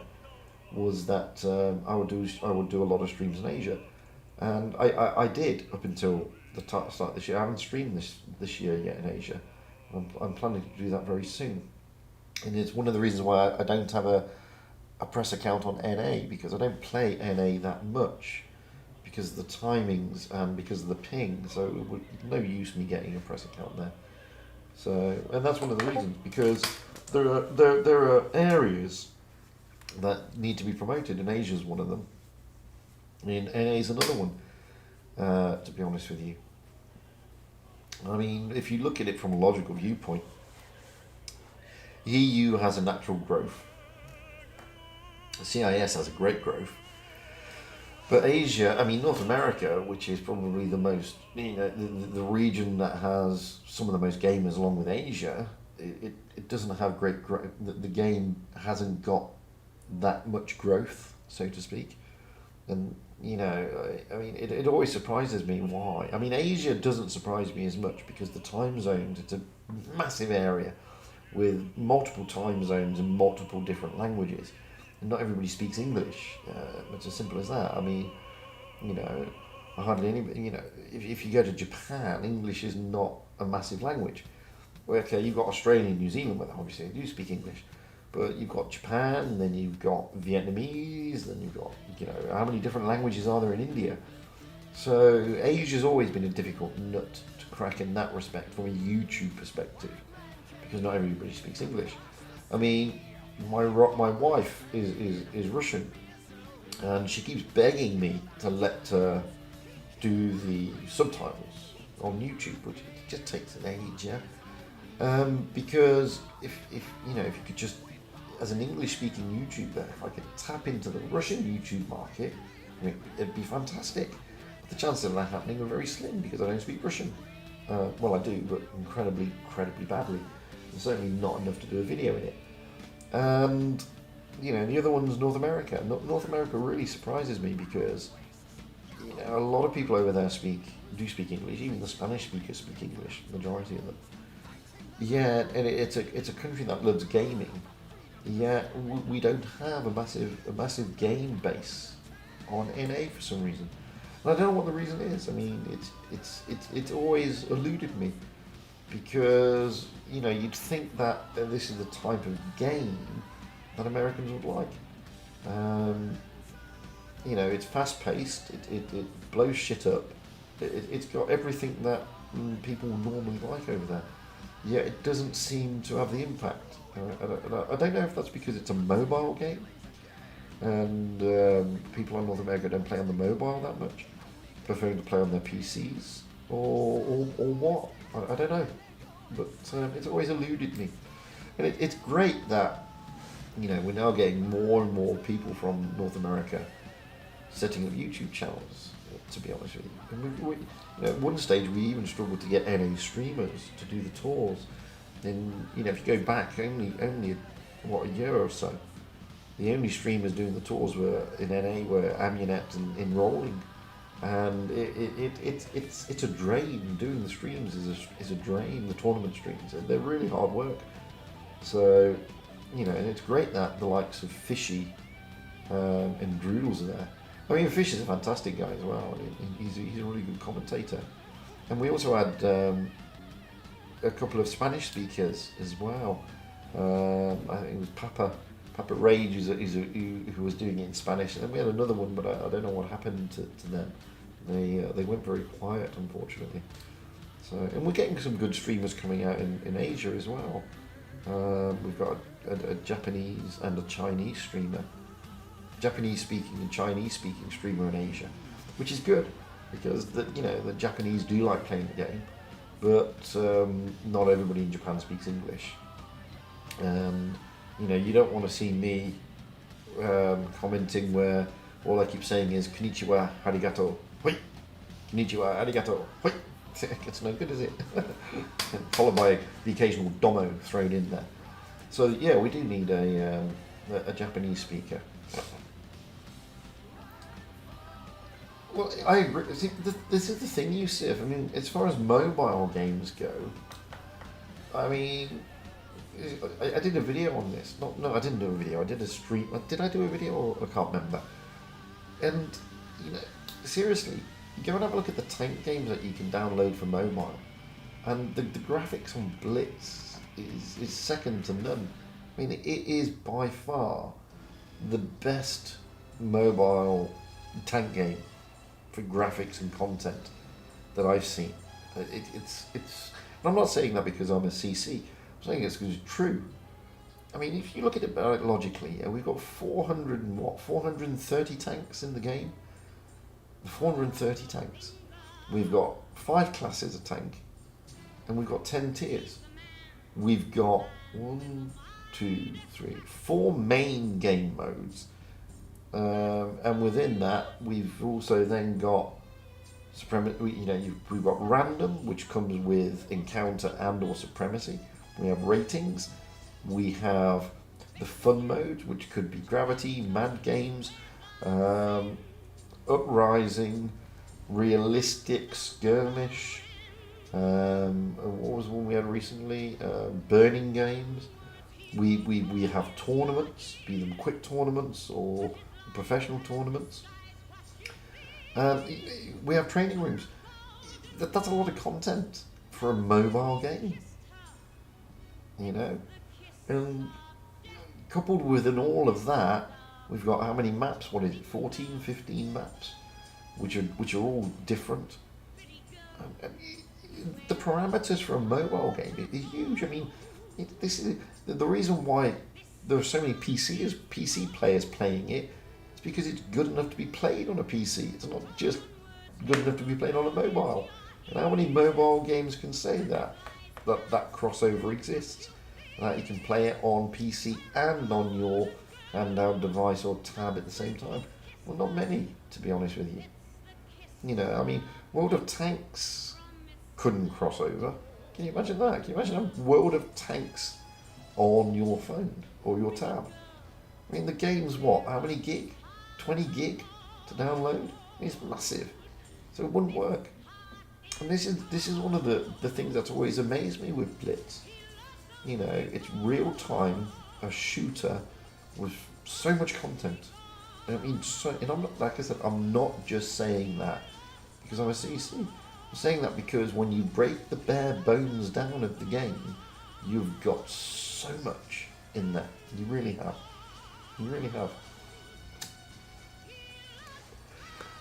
was that I would do a lot of streams in Asia, and I did up until the start of this year. I haven't streamed this year yet in Asia. I'm planning to do that very soon, and it's one of the reasons why I don't have a press account on NA, because I don't play NA that much because of the timings and because of the ping. So it would no use me getting a press account there. So, and that's one of the reasons, because there are areas that need to be promoted, and Asia's one of them. And NA is another one, to be honest with you. I mean, if you look at it from a logical viewpoint, EU has a natural growth. CIS has a great growth. But Asia, I mean, North America, which is probably the most, the region that has some of the most gamers along with Asia, it doesn't have great growth. The game hasn't got that much growth, so to speak. And I mean, it always surprises me why. I mean, Asia doesn't surprise me as much because the time zones, it's a massive area with multiple time zones and multiple different languages. And not everybody speaks English. It's as simple as that. I mean, hardly anybody, if you go to Japan, English is not a massive language. Well, okay, you've got Australia and New Zealand, where obviously they do speak English. But you've got Japan, then you've got Vietnamese, then you've got, how many different languages are there in India? So Asia's always been a difficult nut to crack in that respect from a YouTube perspective, because not everybody speaks English. I mean, my wife is Russian, and she keeps begging me to let her do the subtitles on YouTube, which just takes an age, yeah. Because if you could just, as an English-speaking YouTuber, if I could tap into the Russian YouTube market, I mean, it'd be fantastic. But the chances of that happening are very slim because I don't speak Russian. Well, I do, but incredibly badly. And certainly not enough to do a video in it. And the other one's North America. North America really surprises me because a lot of people over there do speak English. Even the Spanish speakers speak English, majority of them. Yeah, and it's a country that loves gaming. Yeah, we don't have a massive game base on NA for some reason. And I don't know what the reason is. I mean, it's always eluded me because you'd think that this is the type of game that Americans would like. It's fast paced. It blows shit up. It's got everything that people normally like over there. Yeah, it doesn't seem to have the impact. I don't know if that's because it's a mobile game and people in North America don't play on the mobile that much, preferring to play on their PCs, or what. I don't know, but it's always eluded me. And it's great that we're now getting more and more people from North America setting up YouTube channels, to be honest with you. And at one stage we even struggled to get NA streamers to do the tours. And if you go back only a year or so, the only streamers doing the tours were in NA were Amunet and Enrolling, and it's a drain. Doing the streams is a drain. The tournament streams, they're really hard work. So and it's great that the likes of Fishy and Droodles are there. I mean, Fish is a fantastic guy as well. He's a really good commentator. And we also had a couple of Spanish speakers as well. I think it was Papa Rage, who was doing it in Spanish. And then we had another one, but I don't know what happened to them. They went very quiet, unfortunately. So, and we're getting some good streamers coming out in Asia as well. We've got a Japanese and a Chinese streamer. Japanese speaking and Chinese speaking streamer in Asia, which is good because the Japanese do like playing the game, but not everybody in Japan speaks English. And you don't want to see me commenting where all I keep saying is konnichiwa, arigato, hoi, konnichiwa, arigato, hoi. It's no good, is it? Followed by the occasional domo thrown in there. So yeah, we do need a Japanese speaker. Well, I agree. See, this is the thing, Yusuf. I mean, as far as mobile games go, I mean, I did a video on this. No, I didn't do a video. I did a stream. Did I do a video? Or I can't remember. And seriously, go and have a look at the tank games that you can download for mobile, and the graphics on Blitz is second to none. I mean, it is by far the best mobile tank game for graphics and content that I've seen. It's. And I'm not saying that because I'm a CC. I'm saying it's because it's true. I mean, if you look at it logically, we've got 430 tanks in the game. 430 tanks. We've got 5 classes of tank, and we've got 10 tiers. We've got 4 main game modes. And within that, we've also then got we've got random, which comes with encounter and/or supremacy. We have ratings. We have the fun mode, which could be gravity, mad games. Uprising, Realistic Skirmish. What was the one we had recently? Burning Games. We have tournaments, be them quick tournaments or professional tournaments. We have training rooms. That's a lot of content for a mobile game, you know. And coupled with all of that, we've got how many maps? What is it? 14, 15 maps, which are all different. And the parameters for a mobile game is huge. I mean, this is the reason why there are so many PC players playing it. It's because it's good enough to be played on a PC. It's not just good enough to be played on a mobile. And how many mobile games can say that crossover exists? That you can play it on PC and on your handheld device or tab at the same time? Well, not many, to be honest with you. You know, I mean, World of Tanks couldn't cross over. Can you imagine that? Can you imagine a World of Tanks on your phone or your tab? I mean, the game's what? How many gig? 20 gig to download? It's massive. So it wouldn't work. And this is one of the things that's always amazed me with Blitz. You know, it's real time, a shooter with so much content. I mean, and I'm not, like I said, I'm not just saying that because I'm a CC. I'm saying that because when you break the bare bones down of the game, you've got so much in there. You really have. You really have.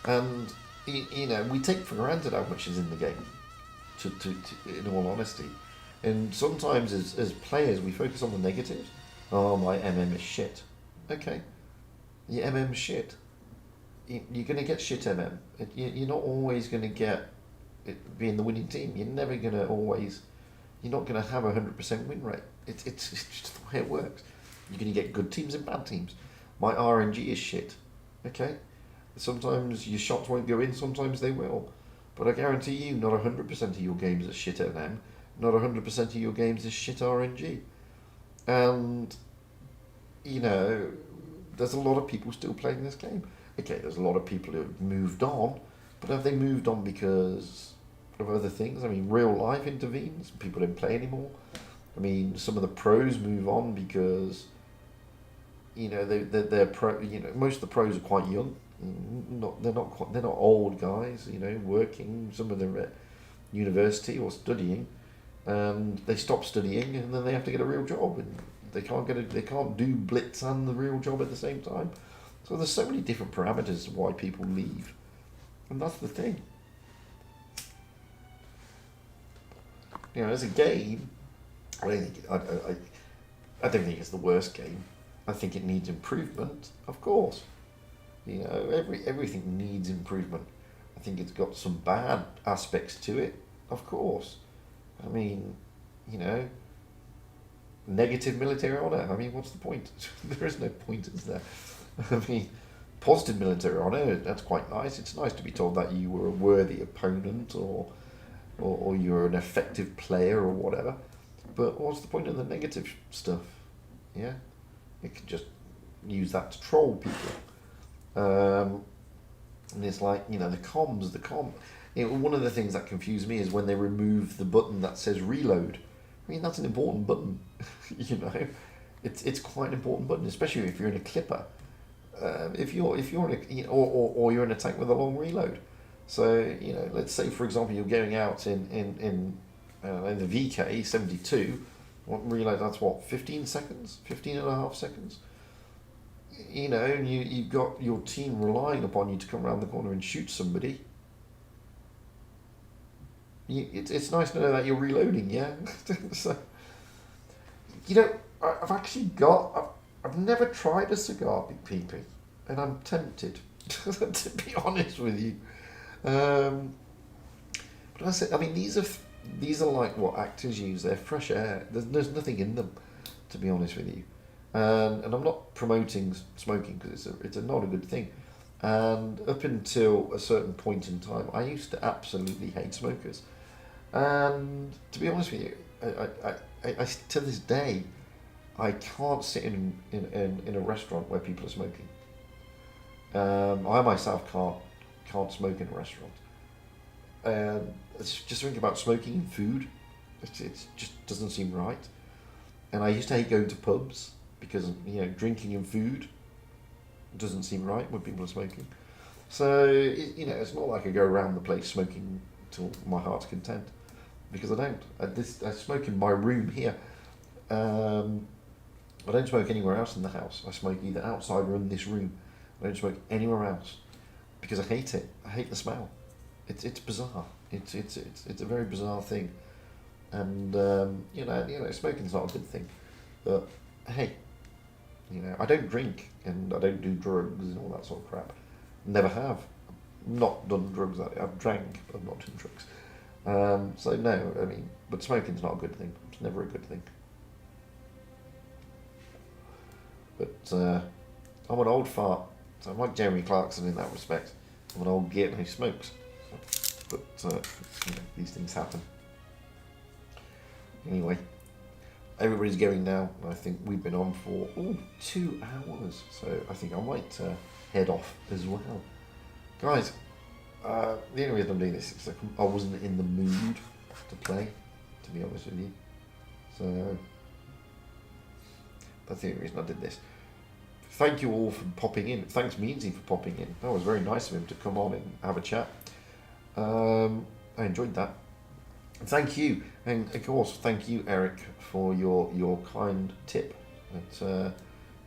And, you know, we take for granted how much is in the game, to in all honesty. And sometimes as players, we focus on the negatives. Oh, my MM is shit. Okay. Your MM shit. You're going to get shit MM. You're not always going to get it being the winning team. You're never going to always... You're not going to have a 100% win rate. It's just the way it works. You're going to get good teams and bad teams. My RNG is shit. Okay? Sometimes your shots won't go in, sometimes they will. But I guarantee you, not 100% of your games are shit MM. Not 100% of your games is shit RNG. And, you know, there's a lot of people still playing this game. Okay, there's a lot of people who have moved on, but have they moved on because of other things? I mean, real life intervenes, people don't play anymore. I mean, some of the pros move on because, you know, they're pro. You know, most of the pros are quite young. They're not old guys. You know, working. Some of them are at university or studying, and they stop studying, and then they have to get a real job, and they can't do Blitz and the real job at the same time. So there's so many different parameters why people leave, and that's the thing. You know, as a game, I don't think it's the worst game. I think it needs improvement, of course. You know, everything needs improvement. I think it's got some bad aspects to it, of course. I mean, you know, negative military honor. I mean, what's the point? There is no point, is there? I mean, positive military honor, that's quite nice. It's nice to be told that you were a worthy opponent or you're an effective player or whatever. But what's the point of the negative stuff? Yeah? You can just use that to troll people. And it's like, you know, the comms. You know, one of the things that confused me is when they remove the button that says reload. I mean, that's an important button. You know, it's quite an important button, especially if you're in a clipper. If you're in a, you know, or you're in a tank with a long reload. So, you know, let's say for example you're going out in the VK 72. What reload? That's what, 15 seconds, 15 and a half seconds. You know, and you've got your team relying upon you to come around the corner and shoot somebody. It's nice to know that you're reloading, yeah? So, you know, I've never tried a cigar PP, and I'm tempted, to be honest with you. But I said, I mean, these are like what actors use. They're fresh air. There's nothing in them, to be honest with you. And I'm not promoting smoking because it's not a good thing. And up until a certain point in time, I used to absolutely hate smokers. And to be honest with you, I to this day, I can't sit in a restaurant where people are smoking. I myself can't smoke in a restaurant. It's just thinking about smoking in food. It just doesn't seem right. And I used to hate going to pubs because, you know, drinking and food doesn't seem right when people are smoking. So, you know, it's not like I go around the place smoking till my heart's content, because I don't. I smoke in my room here. I don't smoke anywhere else in the house. I smoke either outside or in this room. I don't smoke anywhere else because I hate it. I hate the smell. It's bizarre. It's a very bizarre thing. And you know, smoking's not a good thing. But hey, you know, I don't drink and I don't do drugs and all that sort of crap. Never have. Not done drugs. I've drank, but I've not done drugs. So no, I mean, but smoking's not a good thing. It's never a good thing. But I'm an old fart, so I'm like Jeremy Clarkson in that respect. I'm an old git who smokes. But you know, these things happen. Anyway, everybody's going now. I think we've been on for 2 hours, so I think I might head off as well. Guys, the only reason I'm doing this is I wasn't in the mood to play, to be honest with you. So that's the only reason I did this. Thank you all for popping in. Thanks Meansy for popping in. That was very nice of him to come on and have a chat. I enjoyed that. Thank you, and of course thank you, Eric, for your kind tip. It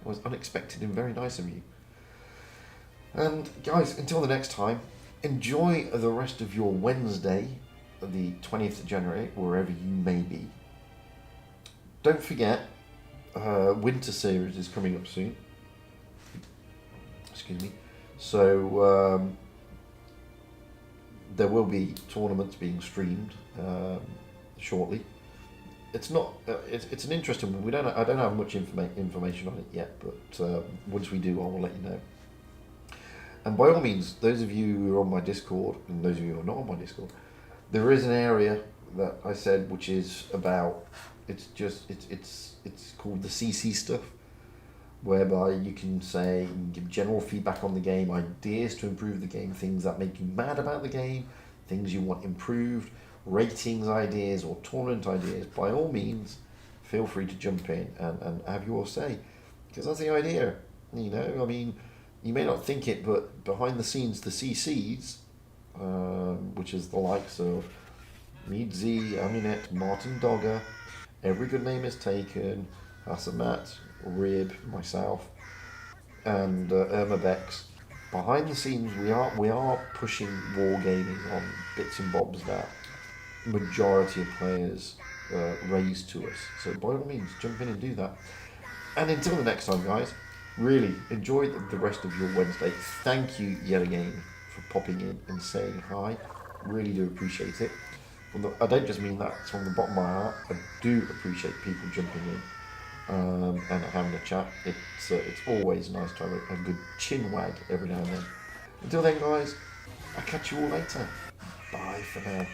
was unexpected and very nice of you. And guys, until the next time, enjoy the rest of your Wednesday, the 20th of January, wherever you may be. Don't forget, Winter Series is coming up soon. Excuse me. So there will be tournaments being streamed shortly. It's not. It's an interesting one. I don't have much information on it yet, but once we do, I will let you know. And by all means, those of you who are on my Discord, and those of you who are not on my Discord, there is an area that I said which is about. It's called the CC stuff, whereby you can say, you can give general feedback on the game, ideas to improve the game, things that make you mad about the game, things you want improved, ratings ideas or tournament ideas. By all means, feel free to jump in and have your say, because that's the idea. You know, I mean, you may not think it, but behind the scenes, the CCs, which is the likes of Meadsy, Aminet, Martin Dogger, Every Good Name Is Taken, Hasamat, Rib, myself, and Irma Bex. Behind the scenes, we are pushing wargaming on bits and bobs that majority of players raise to us. So by all means, jump in and do that. And until the next time, guys, really enjoy the rest of your Wednesday. Thank you yet again for popping in and saying hi. Really do appreciate it. I don't just mean that from the bottom of my heart. I do appreciate people jumping in and having a chat. It's always nice to have a good chin wag every now and then. Until then, guys, I'll catch you all later. Bye for now.